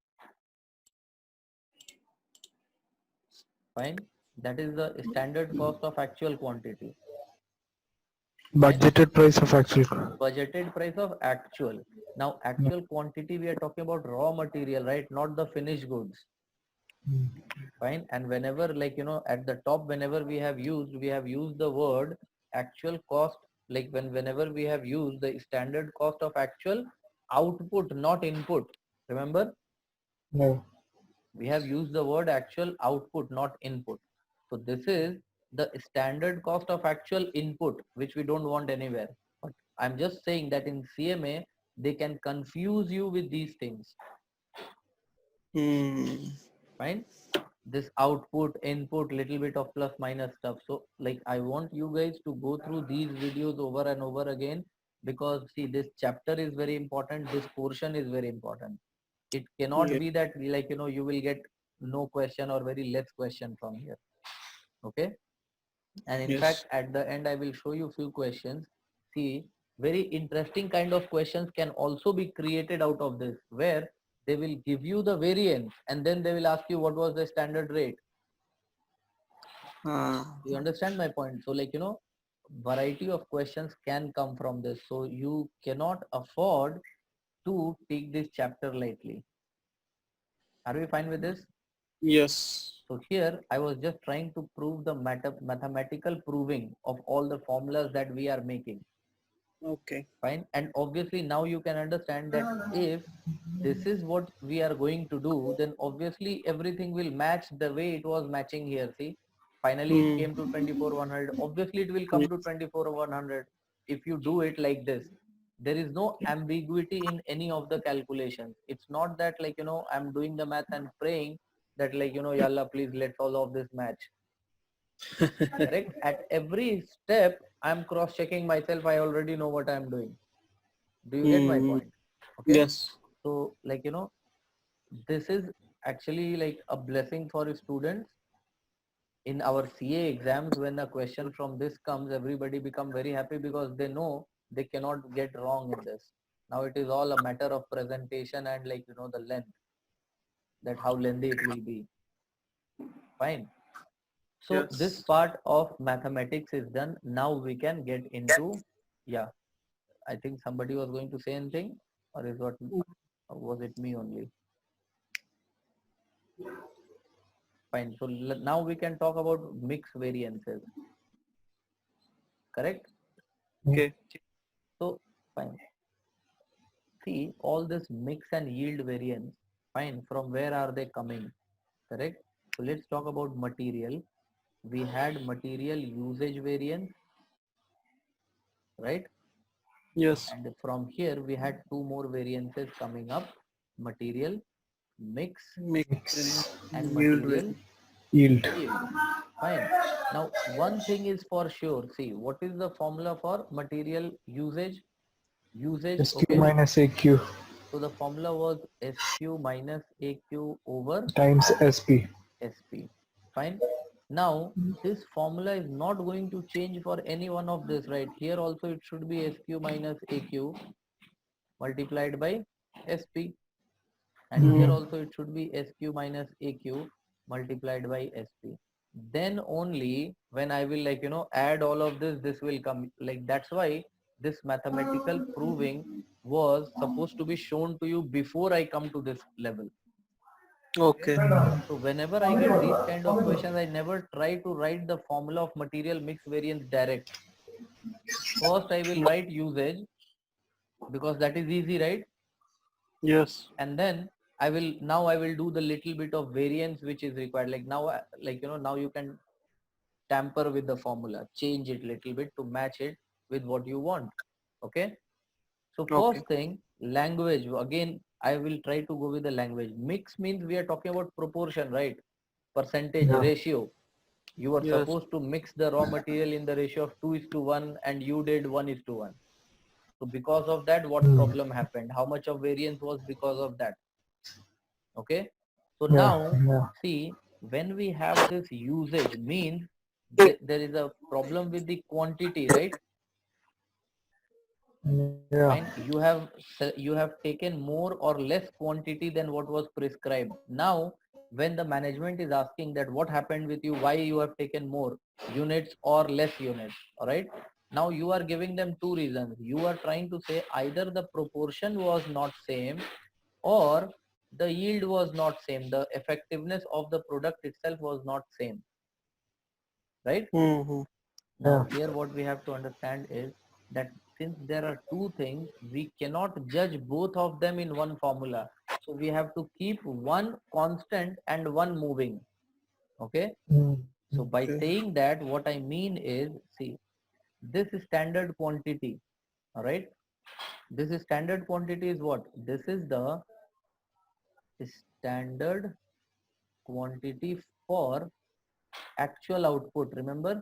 Fine. That is the standard cost of actual quantity. Fine. Budgeted price of actual. Budgeted price of actual. Now actual quantity, we are talking about raw material, right? Not the finished goods. Fine. And whenever, like at the top, whenever we have used the word actual cost, like whenever we have used the standard cost of actual output, not input. Remember, No. we have used the word actual output, not input. So this is the standard cost of actual input, which we don't want anywhere. But I'm just saying that in CMA, they can confuse you with these things. Hmm. Fine. This output, input, little bit of plus minus stuff. So like I want you guys to go through these videos over and over again, because see, this chapter is very important. This portion is very important. It cannot Yeah. be that like you will get no question or very less question from here. Okay. And in Yes. fact, at the end, I will show you few questions. See, very interesting kind of questions can also be created out of this, where they will give you the variance and then they will ask you what was the standard rate. You understand my point? So like variety of questions can come from this, so you cannot afford to take this chapter lightly. Are we fine with this? Yes. So here I was just trying to prove the mathematical proving of all the formulas that we are making. Okay. Fine. And obviously now you can understand that if this is what we are going to do, then obviously everything will match the way it was matching here. See, finally it Hmm. came to 24,100. Obviously it will come to 24,100 if you do it like this. There is no ambiguity in any of the calculations. It's not that like I'm doing the math and praying that like yalla, please let's all of this match. Correct. At every step I'm cross checking myself. I already know what I'm doing. Do you get my Hmm. point? Okay. Yes. So like this is actually like a blessing for students. In our CA exams, when a question from this comes, everybody become very happy because they know they cannot get wrong in this. Now it is all a matter of presentation and like the length, that how lengthy it will be. Fine. So this Yes. part of mathematics is done. Now we can get into, yeah, I think somebody was going to say anything, or is what, was it me only? Fine. So now we can talk about mix variances. Correct? Okay. So fine. See, all this mix and yield variance. Fine. From where are they coming? Correct? So let's talk about material. We had material usage variance, right? Yes. And from here we had two more variances coming up: material mix Make and yield material Yield. yield. Fine. Now one thing is for sure. See, what is the formula for material usage? SQ Okay. minus AQ So the formula was SQ minus AQ over times SP. SP. Fine. Now this formula is not going to change for any one of this, right? Here also it should be SQ minus AQ multiplied by SP, and here Hmm. also it should be SQ minus AQ multiplied by SP. Then only when I will add all of this, this will come. Like that's why this mathematical proving was supposed to be shown to you before I come to this level. Okay. So whenever I get these kind of questions, I never try to write the formula of material mix variance direct. First I will write usage because that is easy, right? Yes. And then I will do the little bit of variance which is required. Like now, now you can tamper with the formula, change it little bit to match it with what you want. Okay. So Okay. first thing, language. Again, I will try to go with the language. Mix means we are talking about proportion, right? Percentage, Yeah. ratio. You are Yes. supposed to mix the raw material in the ratio of 2:1 and you did 1:1. So because of that, what Hmm. problem happened? How much of variance was because of that? Okay. So Yeah. now Yeah. see, when we have this usage means there is a problem with the quantity, right? Yeah. Fine. You have taken more or less quantity than what was prescribed. Now, when the management is asking that what happened with you, why you have taken more units or less units, all right? Now you are giving them two reasons. You are trying to say either the proportion was not same or the yield was not same. The effectiveness of the product itself was not same, right? Mm-hmm. Now Yeah. here what we have to understand is that since there are two things, we cannot judge both of them in one formula. So we have to keep one constant and one moving. Okay. Hmm. So by Okay. saying that, what I mean is, see, this is standard quantity. All right. This is standard quantity is what? This is the standard quantity for actual output. Remember?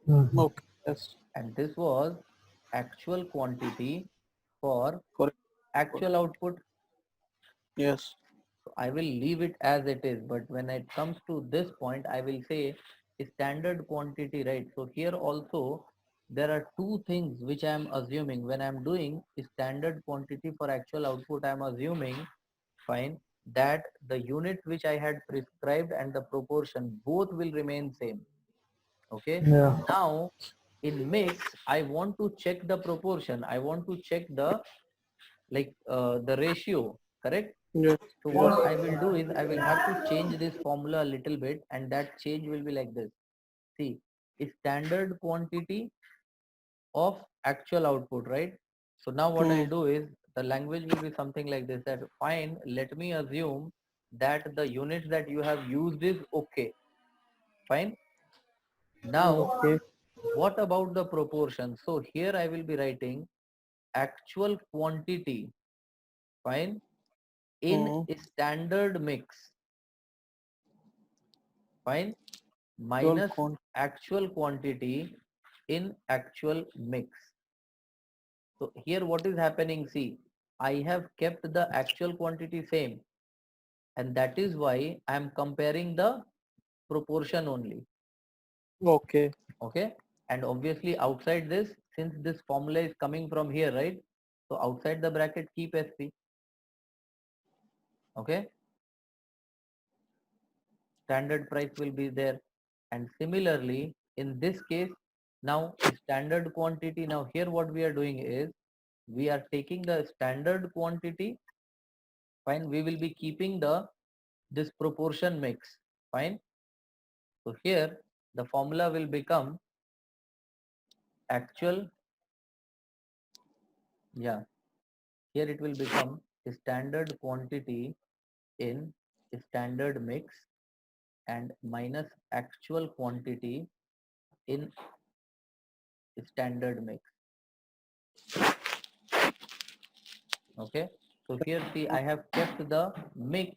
Hmm. Okay. Yes. And this was actual quantity for Correct. actual output. Yes. So I will leave it as it is, but when it comes to this point, I will say standard quantity, right? So here also there are two things which I am assuming when I am doing standard quantity for actual output. I am assuming, fine, that the units which I had prescribed and the proportion both will remain same. Okay. Yeah. Now in mix, I want to check the proportion. I want to check the the ratio, correct? Yes. So Yes. what I will do is I will have to change this formula a little bit, and that change will be like this. See, a standard quantity of actual output, right? So now what Hmm. I'll do is the language will be something like this, that fine, let me assume that the units that you have used is okay. Fine. Now, Okay. what about the proportion? So here I will be writing actual quantity, fine, in Hmm. a standard mix, fine, Well, minus actual quantity in actual mix. So here what is happening, see, I have kept the actual quantity same, and that is why I am comparing the proportion only. okay. Okay. And obviously outside this, since this formula is coming from here, right? So outside the bracket keep SP. Okay. Standard price will be there. And similarly, in this case, now standard quantity, now here what we are doing is we are taking the standard quantity, fine, we will be keeping the this proportion mix, fine. So here the formula will become actual, yeah, here it will become standard quantity in standard mix and minus actual quantity in standard mix. Okay. So here see, I have kept the mix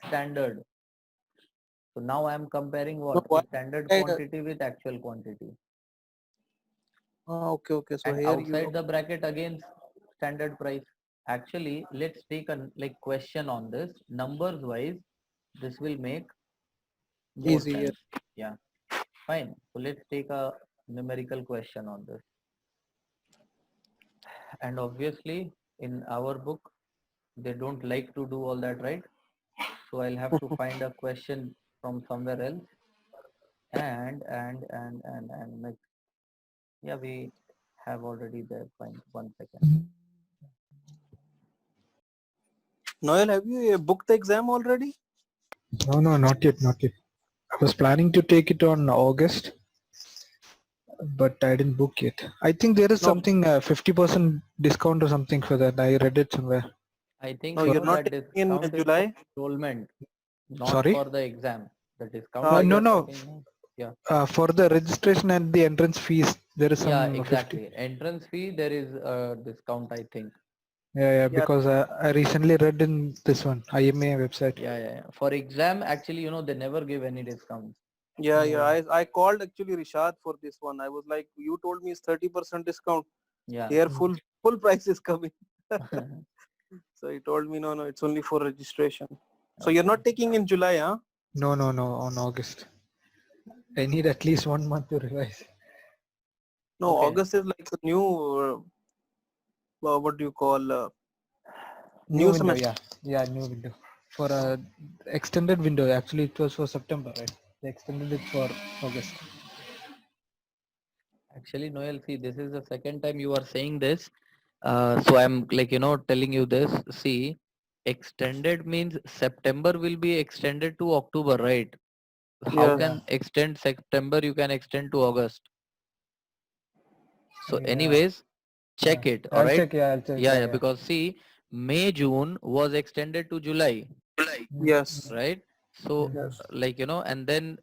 standard. So now I am comparing No, what? why? Standard I, quantity with actual quantity. okay. Okay. So And here you. outside the bracket again standard price. Actually, let's take a question on this. Numbers wise, this will make more Easy. Yes. sense. Yeah. Fine. So let's take a numerical question on this. And obviously in our book, they don't like to do all that, right? So I'll have to find a question from somewhere else and make, yeah, we have already there. Fine. 1 second. Noel, have you booked the exam already? No, not yet, not yet. I was planning to take it on August, but I didn't book yet. I think there is No, something 50% discount or something for that. I read it somewhere. I think no, you you're know not that taking in discount is for July. enrollment, not Sorry? for the exam. The discount that No, you're no. talking about. Yeah. For the registration and the entrance fees, there is Yeah, some 50. exactly. Entrance fee, there is a discount, I think. Yeah, Yeah, because I recently read in this one, IMA website. Yeah. For exam, actually, they never give any discount. yeah. Yeah. I called actually Rishad for this one. I was like, you told me it's 30% discount. Yeah. Here full price is coming. So he told me no, it's only for registration. So you're Okay. not taking in July, huh? No, on August. I need at least 1 month to revise. No, Okay. August is like a new, what do you call, New new window, semester. yeah, new window. For a extended window, actually it was for September, right? They extended it for August. Actually, Noel, see, this is the second time you are saying this. So I'm like, telling you this. See, extended means September will be extended to October, right? How Yes. can extend September? You can extend to August. So Yeah, anyways, check it. All I'll right. check, I'll check, Yeah. Because see, May, June was extended to July, Yes. right? So Yes. and then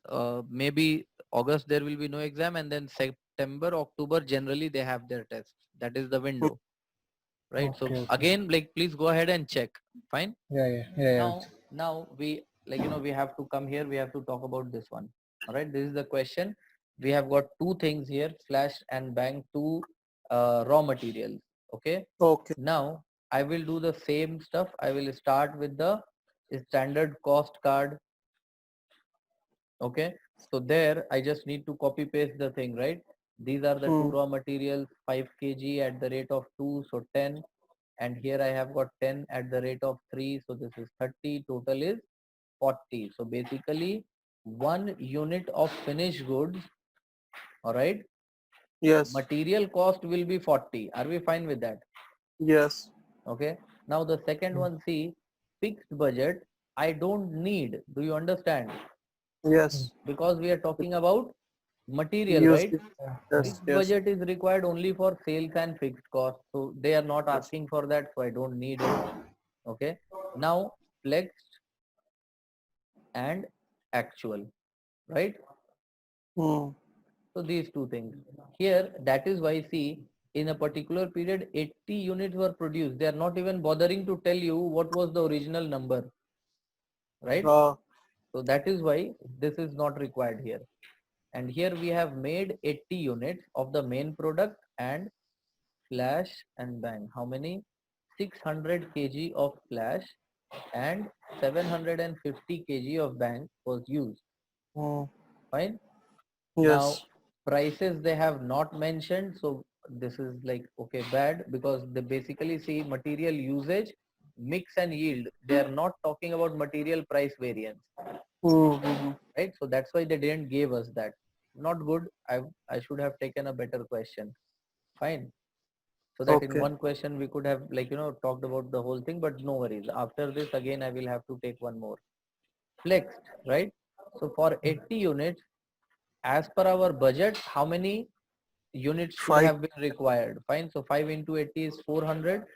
maybe August there will be no exam, and then September, October generally they have their tests. That is the window, right? So Okay. again, like, please go ahead and check. Fine. Yeah. Now we, we have to come here. We have to talk about this one. All right. This is the question. We have got two things here: Flash and Bang, two raw materials. Okay. Okay. Now I will do the same stuff. I will start with the standard cost card. Okay. So there I just need to copy paste the thing, right? These are the two Hmm. raw materials, 5 kg at the rate of 2, so 10. And here I have got 10 at the rate of 3, so this is 30. Total is 40. So basically 1 unit of finished goods, all right, Yes. material cost will be 40. Are we fine with that? Yes. Okay. Now the second one, see, fixed budget I don't need. Do you understand? Yes. Because we are talking about material, Use. right? Yes. Fixed Yes. budget is required only for sales and fixed costs. So they are not Yes. asking for that, so I don't need it. Okay. Now flexed and actual, right? Hmm. So these two things. Here, that is why, see, in a particular period, 80 units were produced. They are not even bothering to tell you what was the original number, right? Uh, So that is why this is not required here. And here we have made 80 units of the main product and Flash and Bang. How many? 600 kg of Flash and 750 kg of Bang was used. hmm. Fine. Now Yes. prices they have not mentioned, so this is like, okay, bad, because they basically see material usage, mix and yield. They are not talking about material price variance, Hmm. right? So that's why they didn't give us that. Not good. I should have taken a better question. Fine. So that in Okay. one question we could have, talked about the whole thing, but no worries. After this again I will have to take one more. Flexed, right? So for 80 units, as per our budget, how many units should 5. have been required? Fine. So 5 into 80 is 400,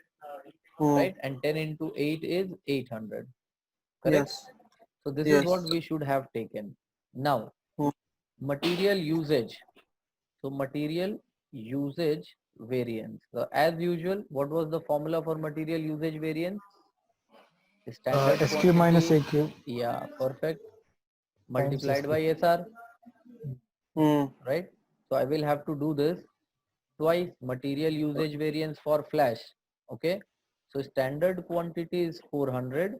Hmm. right? And 10 into 8 is 800. Correct? Yes. So this is Yes. what we should have taken. Now, Hmm. material usage. So material usage variance. So as usual, what was the formula for material usage variance? Standard SQ minus quantity. AQ Yeah, perfect. times Multiplied by SP. SR, Hmm. right? So I will have to do this twice. Material usage variance for Flash. Okay. So standard quantity is 400,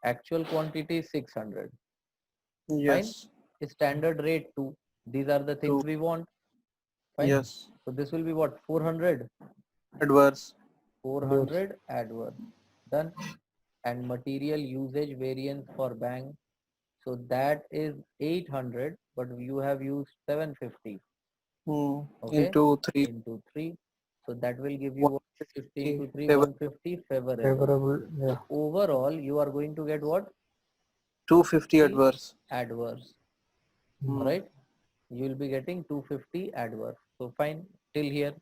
actual quantity is 600. Fine. Yes. Standard rate 2. These are the things 2. we want. Fine. Yes. So this will be what? 400. Adverse. 400 adverse. Done. And material usage variance for bank. So that is 800, but you have used 750. Okay. Into 3. Into 3. So that will give you what? 15 to 3, Favor- 150 favorable. Favorable. Yeah. Overall, you are going to get what? 250 adverse. Adverse. Hmm. Right? You will be getting 250 adverse. So fine. Till here,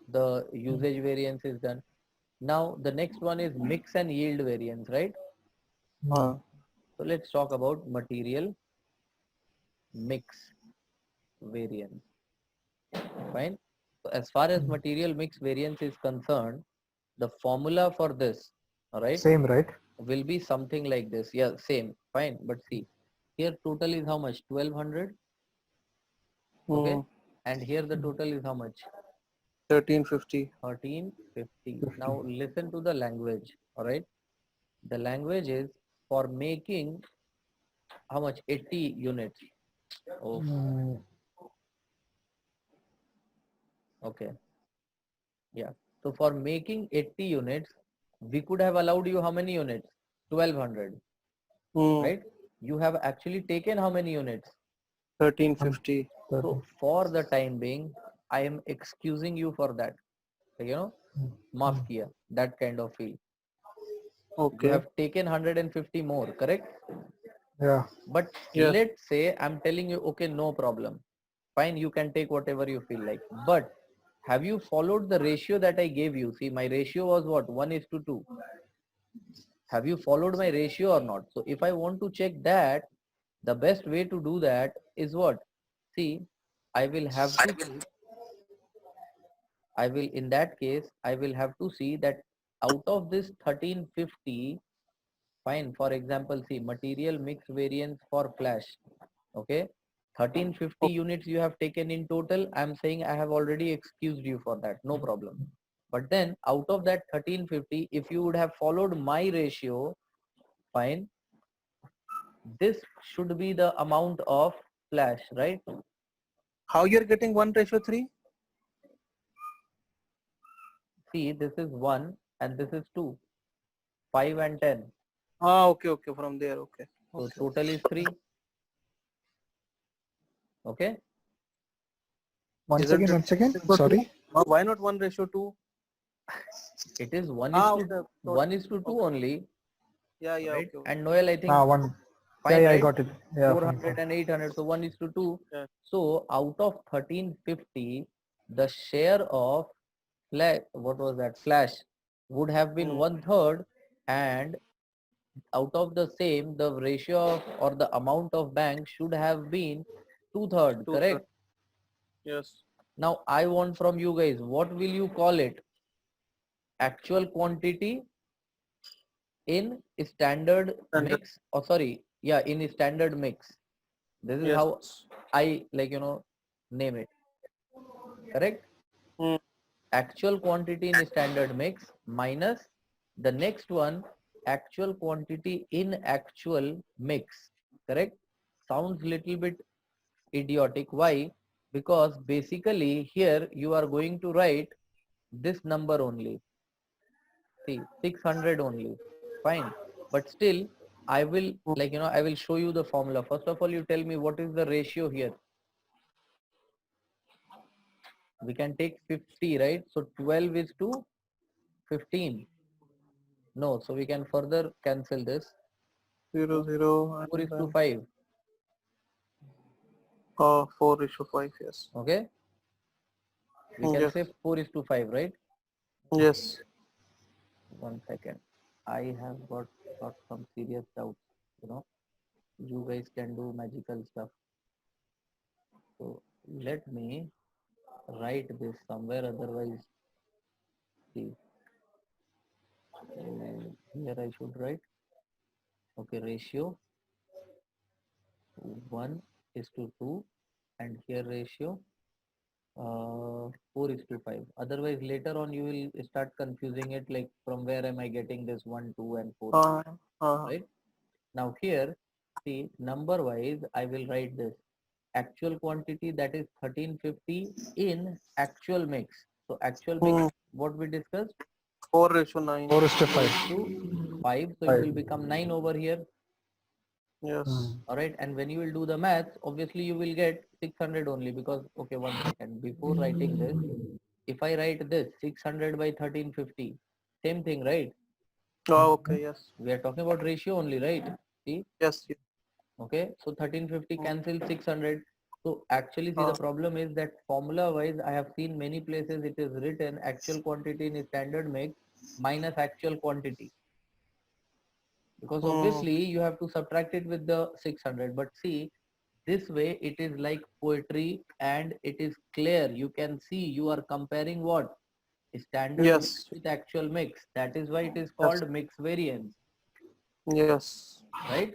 the usage variance is done. Now the next one is mix and yield variance, right? Uh, So let's talk about material mix variance. Fine. So as far as material mix variance is concerned, the formula for this, all right, Same, right? will be something like this. Yeah, same. Fine. But see, here total is how much? 1200. Okay. And here the total is how much? 1350. 1350. Now listen to the language. All right. The language is for making how much? 80 units. Oh, Mm, okay. Yeah. So for making 80 units, we could have allowed you how many units? 1200, right? You have actually taken how many units? 1350. So for the time being, I am excusing you for that. You know, maaf kiya, that kind of feel. You Okay. have taken 150 more, correct? Yeah. But Yes. let's say I'm telling you, okay, no problem. Fine, you can take whatever you feel like. But have you followed the ratio that I gave you? See, my ratio was what? 1:2. Have you followed my ratio or not? So if I want to check that, the best way to do that is what? See, I will have to, in that case, I will have to see that out of this 1350, fine, for example, see, material mix variance for flash, okay? 1350 units you have taken in total. I'm saying I have already excused you for that, no problem. But then out of that 1350, if you would have followed my ratio, fine, this should be the amount of flash, right? How you're getting 1:3? See, this is 1 and this is 2, 5 and 10. Okay, okay, from there, okay. So Okay. total is 3. Okay. Once Isn't again, it once again. 1:2? Sorry. Why not 1:2? It is 1 is to Okay. 1 is to 2 Okay. only, Yeah, yeah, right? okay. And Noel, I think One. Yeah, fine, yeah, I right? got it. Yeah. 400 and 800, so 1 is to 2. Yeah. So out of 1350, the share of flash, what was that? Flash would have been 1/3, and out of the same, the ratio of, or the amount of bank should have been 2/3, 2/3. correct? Yes. Now I want from you guys, what will you call it? Actual quantity in standard Standard. mix, or sorry, yeah, in standard mix. This is Yes. how I name it, correct? Mm. Actual quantity in standard mix minus the next one, actual quantity in actual mix, correct? Sounds little bit idiotic. Why? Because basically here you are going to write this number only. See, 600 only. Fine. But still, I will I will show you the formula. First of all, you tell me what is the ratio here. We can take 50, right? So 12 is to 15. No, so we can further cancel this. 0, 0, 4 is and to 5. 4:5. Yes. Okay. We can Yes. say 4 is to 5, right? Yes. 1 second. I have got some serious doubts. You guys can do magical stuff. So let me write this somewhere. Otherwise, see, here I should write. Okay, ratio 1 is to 2, and here ratio 4 is to 5. Otherwise, later on you will start confusing it, like from where am I getting this 1, 2 and 4, right? Now here, see, number wise, I will write this actual quantity, that is 1350 in actual mix. So actual mix, what we discussed, 4:9. 4:5. to 5, so it Five. will become 9 over here. Yes. All right, and when you will do the maths, obviously you will get 600 only, because okay, 1 second before writing this, if I write this 600 by 1350, same thing, right? Oh, okay. Yes. We are talking about ratio only, right? See, Yes. Yes. okay, so 1350 cancel 600. So actually, see, the problem is that formula wise, I have seen many places it is written actual quantity in a standard mix minus actual quantity, because Hmm. obviously you have to subtract it with the 600. But see, this way it is like poetry and it is clear. You can see you are comparing what? Standard mix Yes. with actual mix. That is why it is Yes. called mix variance, Yes. right?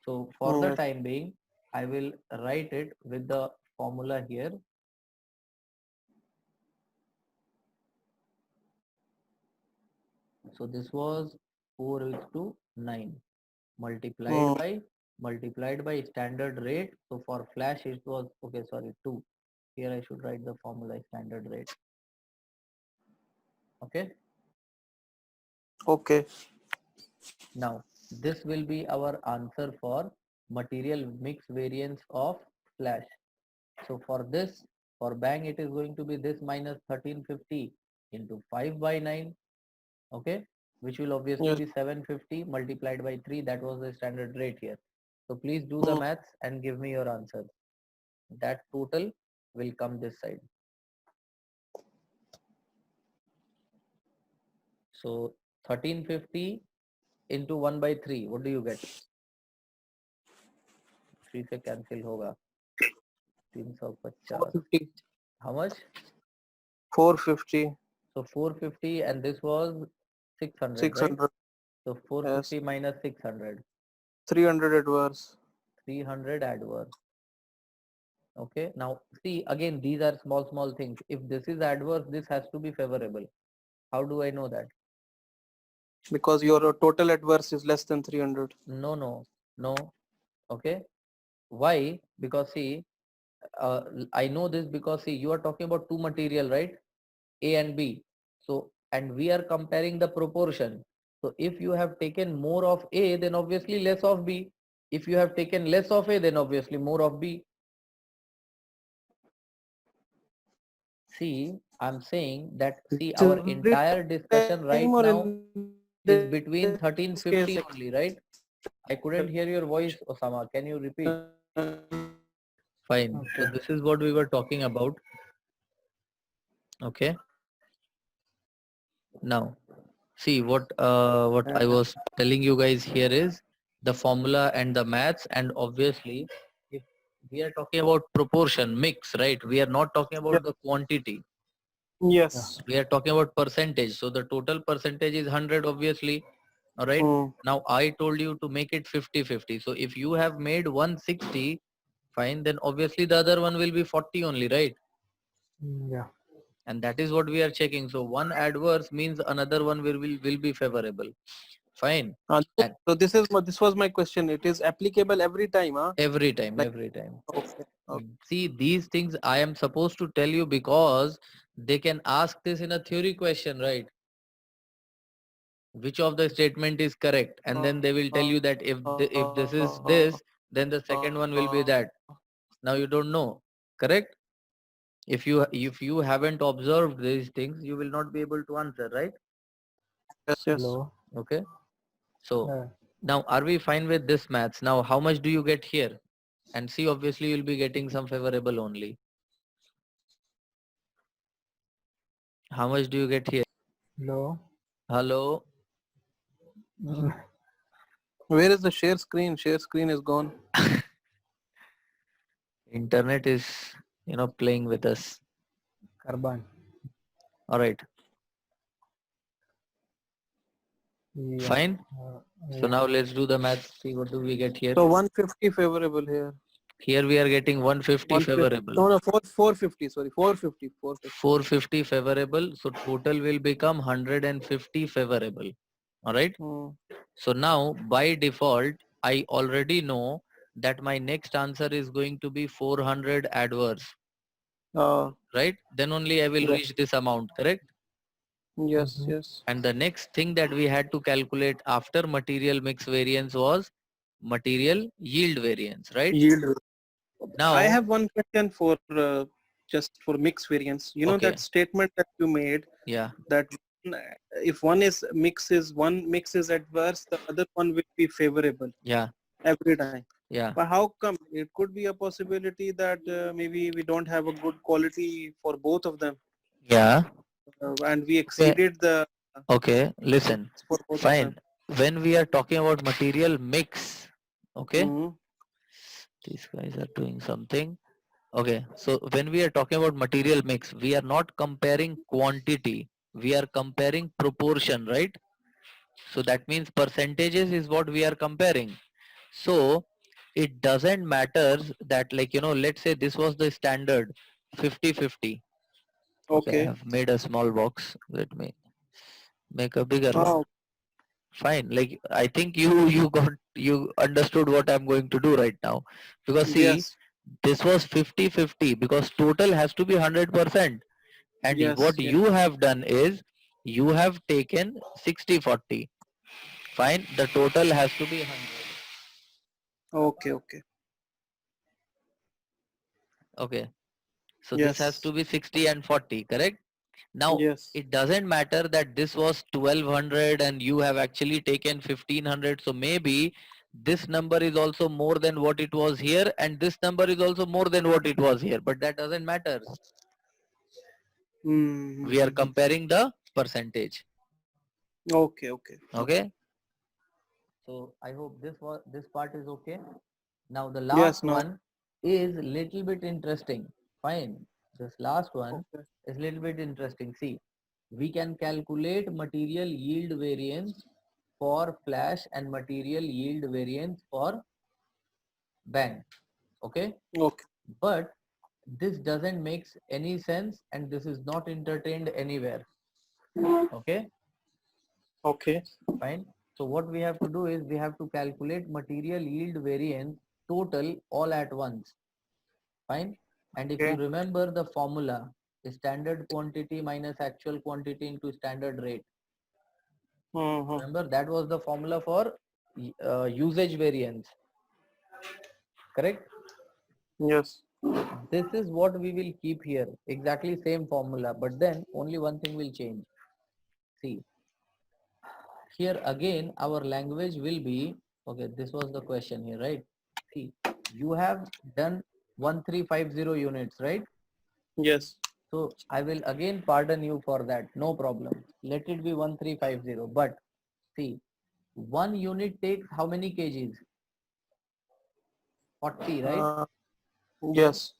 So for the Yes. time being, I will write it with the formula here. So this was 4:9 multiplied Hmm. by standard rate. So for flash it was, okay, sorry, 2. Here I should write the formula standard rate. Okay. Okay. Now this will be our answer for material mix variance of flash. So for this, for bang, it is going to be this minus 1350 into 5 by 9. Okay, which will obviously Yes. be 750 multiplied by 3. That was the standard rate here. So please do the Hmm. maths and give me your answer. That total will come this side. So 1350 into 1 by 3, what do you get? 3 से cancel होगा 350. 450. How much? 450. So 450, and this was 600, right? 600. So Yes. 450 minus 600, 300 adverse. 300 adverse. Okay, now see, again, these are small things. If this is adverse, this has to be favorable. How do I know that? Because your total adverse is less than 300. No. Okay, why? Because see, I know this because see, you are talking about two material, right? A and B. So, and we are comparing the proportion. So if you have taken more of A, then obviously less of B. If you have taken less of A, then obviously more of B. See, I'm saying that, see, our Every entire discussion right time or now in is between this case, 1350 only, right? I couldn't hear your voice, Osama. Can you repeat? Fine. So Okay. this is what we were talking about. Okay. Now, see what I was telling you guys here is the formula and the maths, and obviously if we are talking about proportion mix, right? We are not talking about the quantity. Yes. We are talking about percentage. So the total percentage is 100, obviously. All right. Hmm. Now I told you to make it 50-50. So if you have made 160, fine, then obviously the other one will be 40 only, right? Yeah. And that is what we are checking. So one adverse means another one will be favorable. Fine. And So this was my question. It is applicable every time, huh? every time, Like, every time. okay. Okay. See, these things I am supposed to tell you because they can ask this in a theory question, right? Which of the statement is correct? And then they will tell you that if this is this, then the second one will be that. Now you don't know, correct? If you haven't observed these things, you will not be able to answer, right? Yes. Yes. Hello. Okay. So Yeah. now are we fine with this maths? Now how much do you get here? And see, obviously you'll be getting some favorable only. How much do you get here? Hello. Hello? Where is the share screen? Share screen is gone. Internet is, playing with us. Karban. All right. Yeah. Fine. So Yeah. now let's do the math. See what do we get here. So 150 favorable here. Here we are getting 150 150. favorable. No, 450. Sorry, 450. 450. 450 favorable. So total will become 150 favorable. All right. Hmm. So now by default, I already know that my next answer is going to be 400 adverse. Uh, Right? Then only I will yeah. reach this amount. Correct? Yes, Mhm. yes. And the next thing that we had to calculate after material mix variance was material yield variance, right? Yield. I Now, have one question for just for mix variance. You know that okay, statement that you made yeah, that if one mix is adverse, the other one will be favorable yeah, every time. yeah, But how come? It could be a possibility that maybe we don't have a good quality for both of them, yeah. and we Okay, exceeded the okay, listen, for both of them. fine. When we are talking about material mix, okay, Hmm. these guys are doing something. Okay, so when we are talking about material mix, we are not comparing quantity, we are comparing proportion, right? So that means percentages is what we are comparing. So it doesn't matter that, like, let's say this was the standard 50-50. Okay, I Okay. have made a small box. Let me make a bigger one. Oh, Fine. Like, I think you understood what I'm going to do right now. Because see, yes, this was 50-50 because total has to be 100%. And yes, what yes. you have done is you have taken 60-40. Fine. The total has to be 100. Okay, okay. Okay. So this has Yes, to be 60 and 40, correct? Now, yes. it doesn't matter that this was 1200 and you have actually taken 1500. So maybe this number is also more than what it was here and this number is also more than what it was here. But that doesn't matter. We are Mm-hmm. comparing the percentage. Okay, okay, okay. Okay. So I hope this part is okay. Now the Yes, last no. one is little bit interesting. Fine. This last one Okay. is little bit interesting. See, we can calculate material yield variance for flash and material yield variance for bang. Okay. Okay. But this doesn't make any sense and this is not entertained anywhere. Okay. Okay. Fine. So what we have to do is we have to calculate material yield variance total all at once. Fine. And if you Okay. remember the formula, standard quantity minus actual quantity into standard rate. Mm-hmm. Remember that was the formula for usage variance, correct? Yes. This is what we will keep here, exactly same formula, but then only one thing will change. See, here again our language will be, okay, this was the question here, right? See, you have done 1350 units, right? Yes. So I will again pardon you for that, no problem. Let it be 1350, but see, one unit takes how many kgs? 40, right? Uh, yes.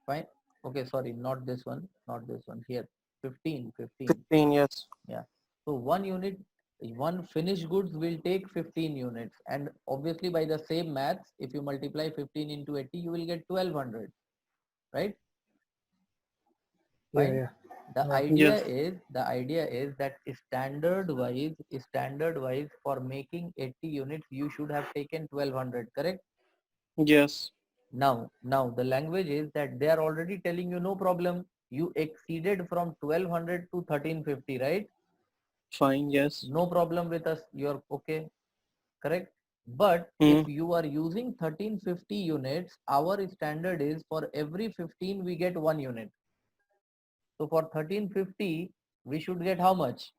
Fine. Okay, sorry, not this one, not this one. Here, 15, 15. 15. Yes. Yeah. So one unit, one finished goods will take 15 units. And obviously by the same maths, if you multiply 15 into 80, you will get 1200, right? Yeah, Fine. yeah. The Yeah. idea Yes. is that standard wise for making 80 units, you should have taken 1200, correct? Yes. Now the language is that they are already telling you no problem. You exceeded from 1200 to 1350, right? Fine. Yes. No problem with us. You're okay, correct? But if Hmm. you are using 1350 units, our standard is for every 15 we get 1 unit. So for 1350, we should get how much?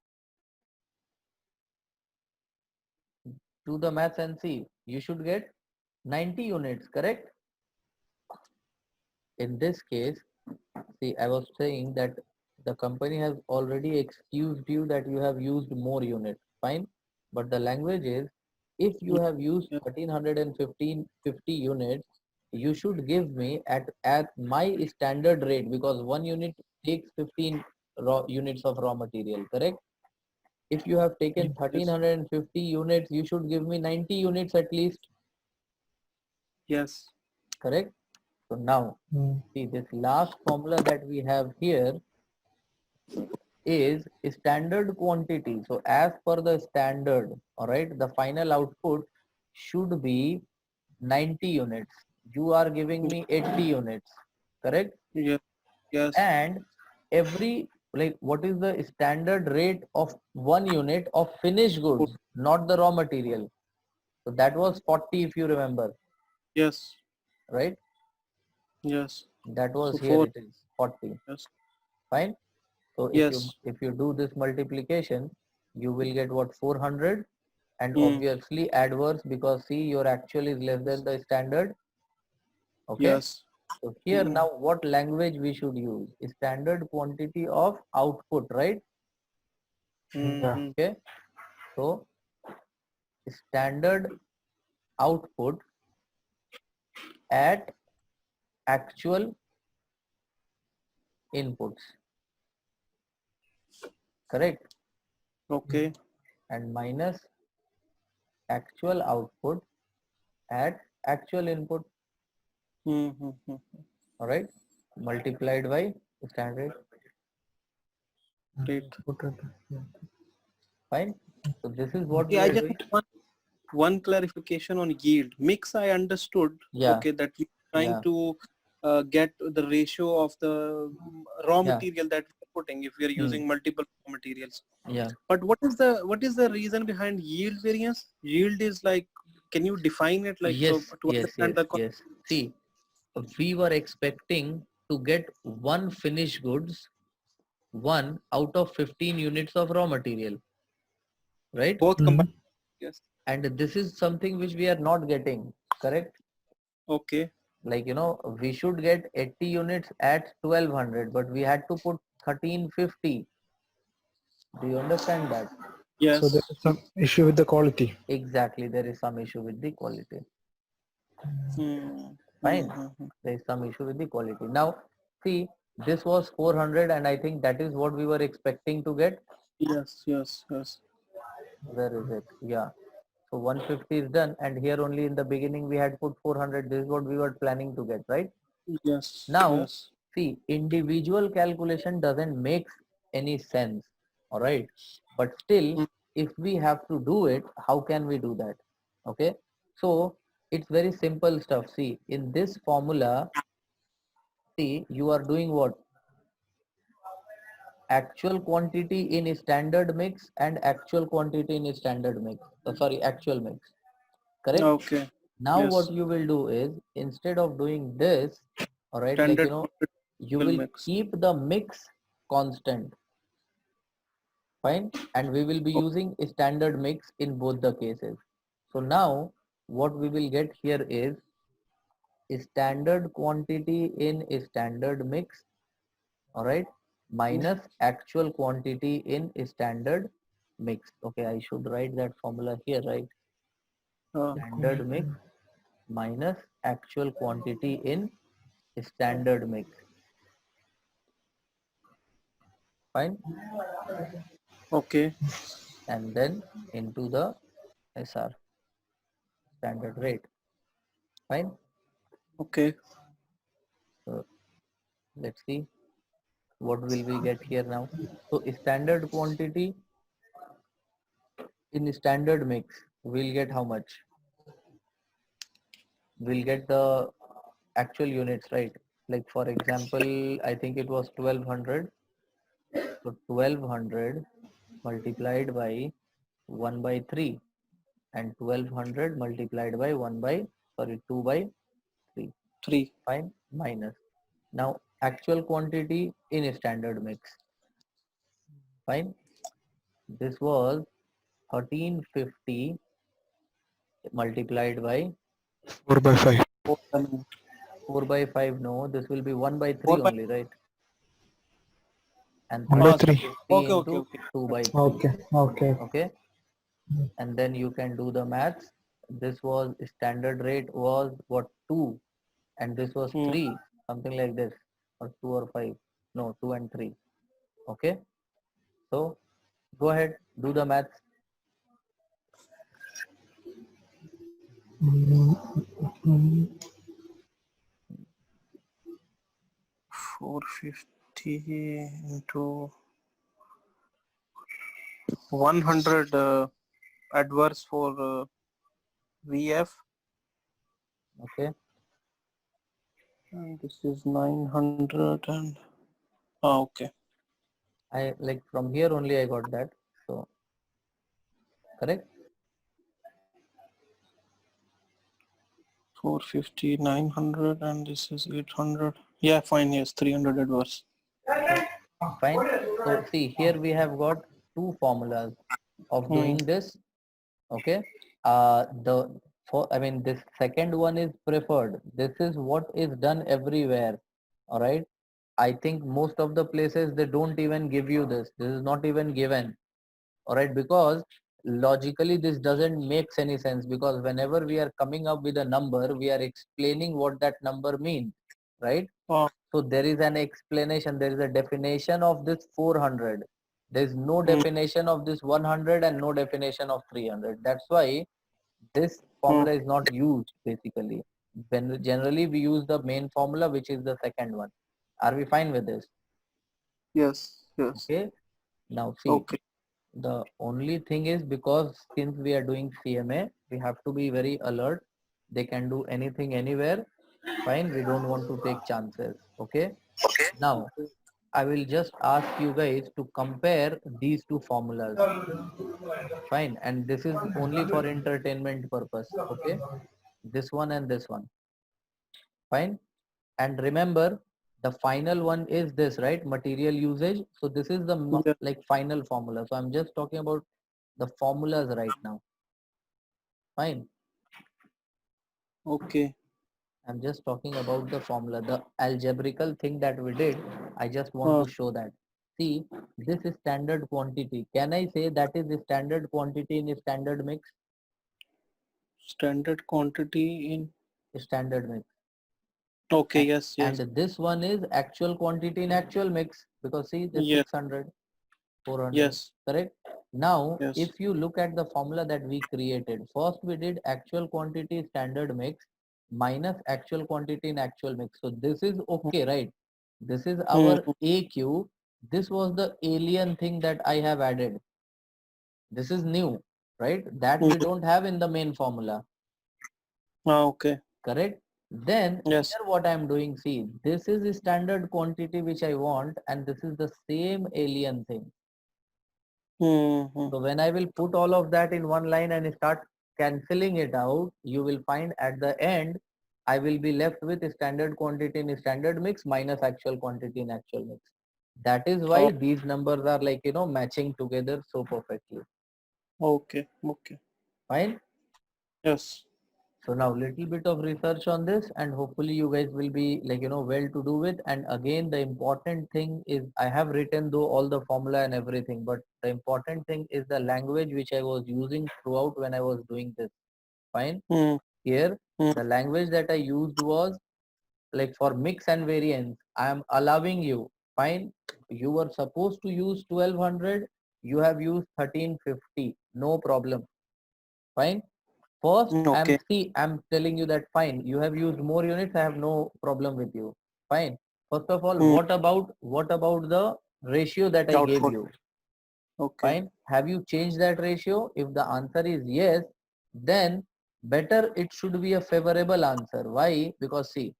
Do the maths and see. You should get 90 units, correct? In this case, see, I was saying that the company has already excused you that you have used more units. Fine. But the language is, if you have used Yeah. 1350 units, you should give me at my standard rate because 1 unit takes 15 raw units of raw material, correct? If you have taken Yes. 1350 units, you should give me 90 units at least, Yes. correct? So now, Mm. see this last formula that we have here is standard quantity. So as per the standard, all right, the final output should be 90 units. You are giving me 80 units, correct? Yes. Yes. And every like what is the standard rate of 1 unit of finished goods, not the raw material. So that was 40 if you remember, Yes. right? Yes. That was So here 4. it is 40. Yes. Fine. So Yes. if you do this multiplication, you will get what 400, and Hmm. obviously adverse because see your actual is less than the standard. Okay. Yes. So here Hmm. now what language we should use? Standard quantity of output, right? Yeah. Hmm. Okay. So standard output at actual inputs, correct? Okay. And minus actual output at actual input, Hmm. all right? Multiplied by standard, Great. fine. So this is what Yeah, we I are just doing. want one clarification on yield. Mix, I understood. Yeah, Okay, that we're trying yeah, to get the ratio of the raw yeah, material that we're putting if we are hmm, using multiple raw materials. yeah. But what is the reason behind yield variance? Yield is like, can you define it like Yes, so to yes, understand yes, the yes. See, we were expecting to get one finished goods, one out of 15 units of raw material, right? both Mhm. combined? Yes. And this is something which we are not getting, correct? Okay. Like, we should get 80 units at 1200, but we had to put 1350. Do you understand that? So there Yes. is some issue with the quality. Exactly, there is some issue with the quality. Hmm. Fine, Hmm. there is some issue with the quality. Now, see, this was 400, and I think that is what we were expecting to get. Yes. Yes. Yes. Where is it? Yeah. So 150 is done, and here only in the beginning we had put 400. This is what we were planning to get, right? Yes. Now, Yes. see, individual calculation doesn't make any sense, all right? But still, Hmm. if we have to do it, how can we do that? Okay, so it's very simple stuff. See, in this formula, see, you are doing what? Actual quantity in a standard mix and actual quantity in a standard mix. Sorry, actual mix, correct? Okay. Now what Yes. you will do is, instead of doing this, all right, like, Standard you quantity will mix. keep the mix constant, fine, and we will be Oh, using a standard mix in both the cases. So now what we will get here is a standard quantity in a standard mix, all right, minus actual quantity in a standard mix. Okay, I should write that formula here, right? Standard mix minus actual quantity in a standard mix, fine, okay. and then into the SR, standard rate, fine. Okay. So let's see what will we get here now. So standard quantity in standard mix, we'll get how much? We'll get the actual units, right? Like for example, I think it was 1200. So 1200 multiplied by 1 by 3, and 1200 multiplied by 1 by, sorry, 2 by 3, 3. fine, minus. Now actual quantity in a standard mix, fine. This was 1350 multiplied by 4 by 5. 4 by 4 by 5. No, this will be 1 by 3 4 by only, right? And 1 by 3. 1350 okay, okay, into okay. 2 by 3. Okay. Okay. Okay, and then you can do the maths. This was standard rate was what, 2, and this was Hmm. 3, something like this, or 2 or 5. No, 2 and 3. Okay, so go ahead, do the maths. Mm, 450 into 100 adverse for VF, Okay, and this is 900 and okay. I like from here only I got that. So correct? 450, 900, and this is 800. Yeah, fine. Yes, 300 adverse. Fine. So see here we have got two formulas of doing this. Okay. The for I mean this second one is preferred. This is what is done everywhere. All right. I think most of the places they don't even give you this. This is not even given. All right, because logically this doesn't makes any sense, because whenever we are coming up with a number, we are explaining what that number means, right? Oh, So there is an explanation, there is a definition of this 400. There is no definition of this 100 and no definition of 300. That's why this formula is not used basically. When generally we use the main formula, which is the second one. Are we fine with this? yes, yes. Okay. Now see, Okay. the only thing is, because since we are doing CMA, we have to be very alert. They can do anything anywhere. Fine, we don't want to take chances. Okay. Now I will just ask you guys to compare these two formulas. Fine, and this is only for entertainment purpose. Okay, this one and this one. Fine, and remember the final one is this, right? Material usage. So this is the Yeah. like final formula. So I'm just talking about the formulas right now. Fine. Okay. I'm just talking about the formula, the algebraical thing that we did. I just want to show that. See, this is standard quantity. Can I say that is the standard quantity in a standard mix? Standard quantity in. Standard mix. Okay. Yes. And Yes. this one is actual quantity in actual mix, because see this Yes. 600, 400, Yes. correct? Now, Yes. if you look at the formula that we created, first we did actual quantity standard mix minus actual quantity in actual mix. So this is okay, right? This is our Hmm. AQ. This was the alien thing that I have added. This is new, right? That we don't have in the main formula, Okay. correct? Then Yes. here what I'm doing, see, this is the standard quantity which I want, and this is the same alien thing. Hmm. So when I will put all of that in one line and start cancelling it out, you will find at the end, I will be left with a standard quantity in a standard mix minus actual quantity in actual mix. That is why Oh, these numbers are like, matching together so perfectly. okay. Okay. Fine. Yes. So now little bit of research on this, and hopefully you guys will be like, well to do with. And again, the important thing is I have written though all the formula and everything, but the important thing is the language which I was using throughout when I was doing this. Fine. Hmm. Here, Hmm. the language that I used was like for mix and variance. I am allowing you. Fine. You were supposed to use 1200. You have used 1350. No problem. Fine. First, Okay. I'm telling you that fine, you have used more units, I have no problem with you. Fine. First of all, Hmm. what about the ratio that I gave Output. you? Okay. Fine. Have you changed that ratio? If the answer is yes, then better it should be a favorable answer. Why? Because see,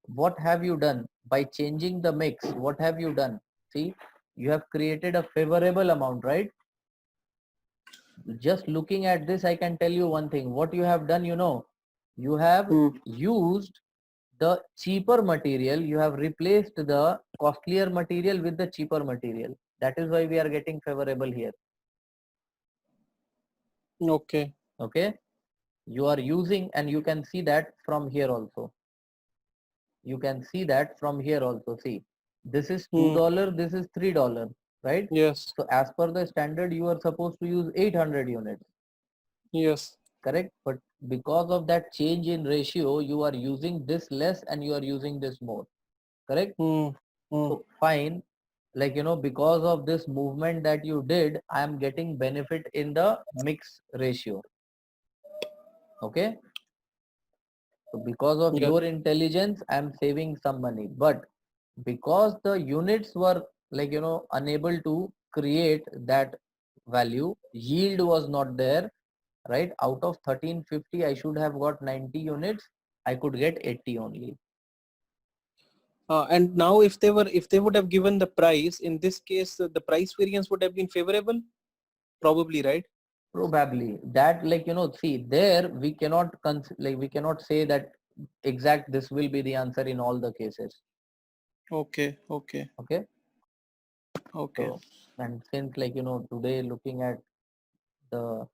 what have you done by changing the mix? What have you done? See, you have created a favorable amount, right? Just looking at this, I can tell you one thing. What you have done, you have Hmm. used the cheaper material. You have replaced the costlier material with the cheaper material. That is why we are getting favorable here. Okay. Okay. You are using, and you can see that from here also. You can see that from here also. See, this is Hmm. $2. This is $3, right? Yes. So as per the standard, you are supposed to use 800 units. Yes. Correct, but because of that change in ratio, you are using this less and you are using this more. Correct. Hmm. Hmm. So fine, like because of this movement that you did, I am getting benefit in the mix ratio. Okay, so because of Yes. your intelligence, I am saving some money, but because the units were like unable to create that value, yield was not there, right? Out of 1350, I should have got 90 units. I could get 80 only. And now if they would have given the price, in this case, the price variance would have been favorable, probably, right? Probably that, like, see there we cannot we cannot say that exact this will be the answer in all the cases. Okay. Okay. Okay. So, and since, like, today looking at the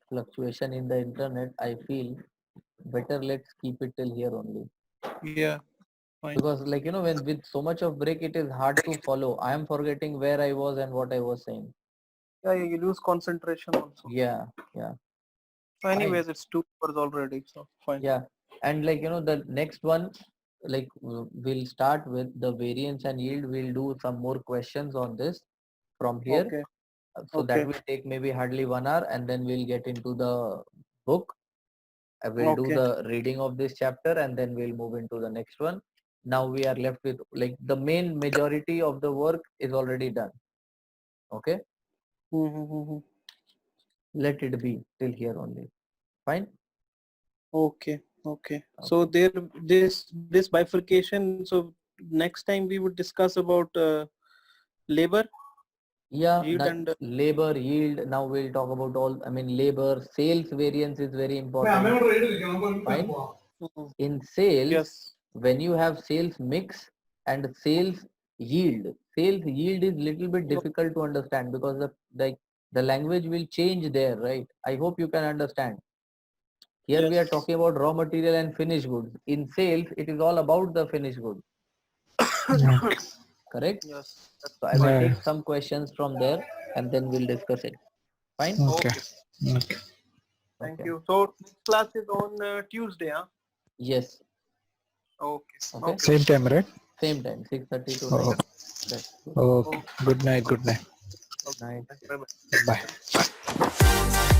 fluctuation in the internet, I feel better let's keep it till here only, Yeah. Fine. because, like, when with so much of break it is hard to follow. I am forgetting where I was and what I was saying. Yeah, you lose concentration also. Yeah. So anyways, it's 2 hours already, so fine. Yeah, and, like, the next one, like, we'll start with the variance and yield. We'll do some more questions on this from here. Okay. So that Okay. will take maybe hardly 1 hour, and then we'll get into the book. We'll do Okay. the reading of this chapter, and then we'll move into the next one. Now we are left with, like, the main majority of the work is already done. Okay, Mm-hmm. let it be till here only. Fine. Okay. So this bifurcation. So next time we would discuss about labor, Yeah, yield, that and labor, yield. Now we'll talk about all, I mean, labor, sales variance is very important. Fine. Mhm. In sales, Yes. when you have sales mix and sales yield is little bit difficult to understand, because the language will change there, right? I hope you can understand. Here we are Yes. talking about raw material and finished goods. In sales, it is all about the finished goods, Okay. correct? Yes. So I will Yeah. take some questions from there, and then we'll discuss it. Fine. Okay. Okay. Thank Okay. you. So next class is on Tuesday, huh? Yes. Okay. Okay. Same time, right? Same time, 6:30 to 9. Oh, That's good. okay. Good night. Good night. Night. Bye bye. Bye.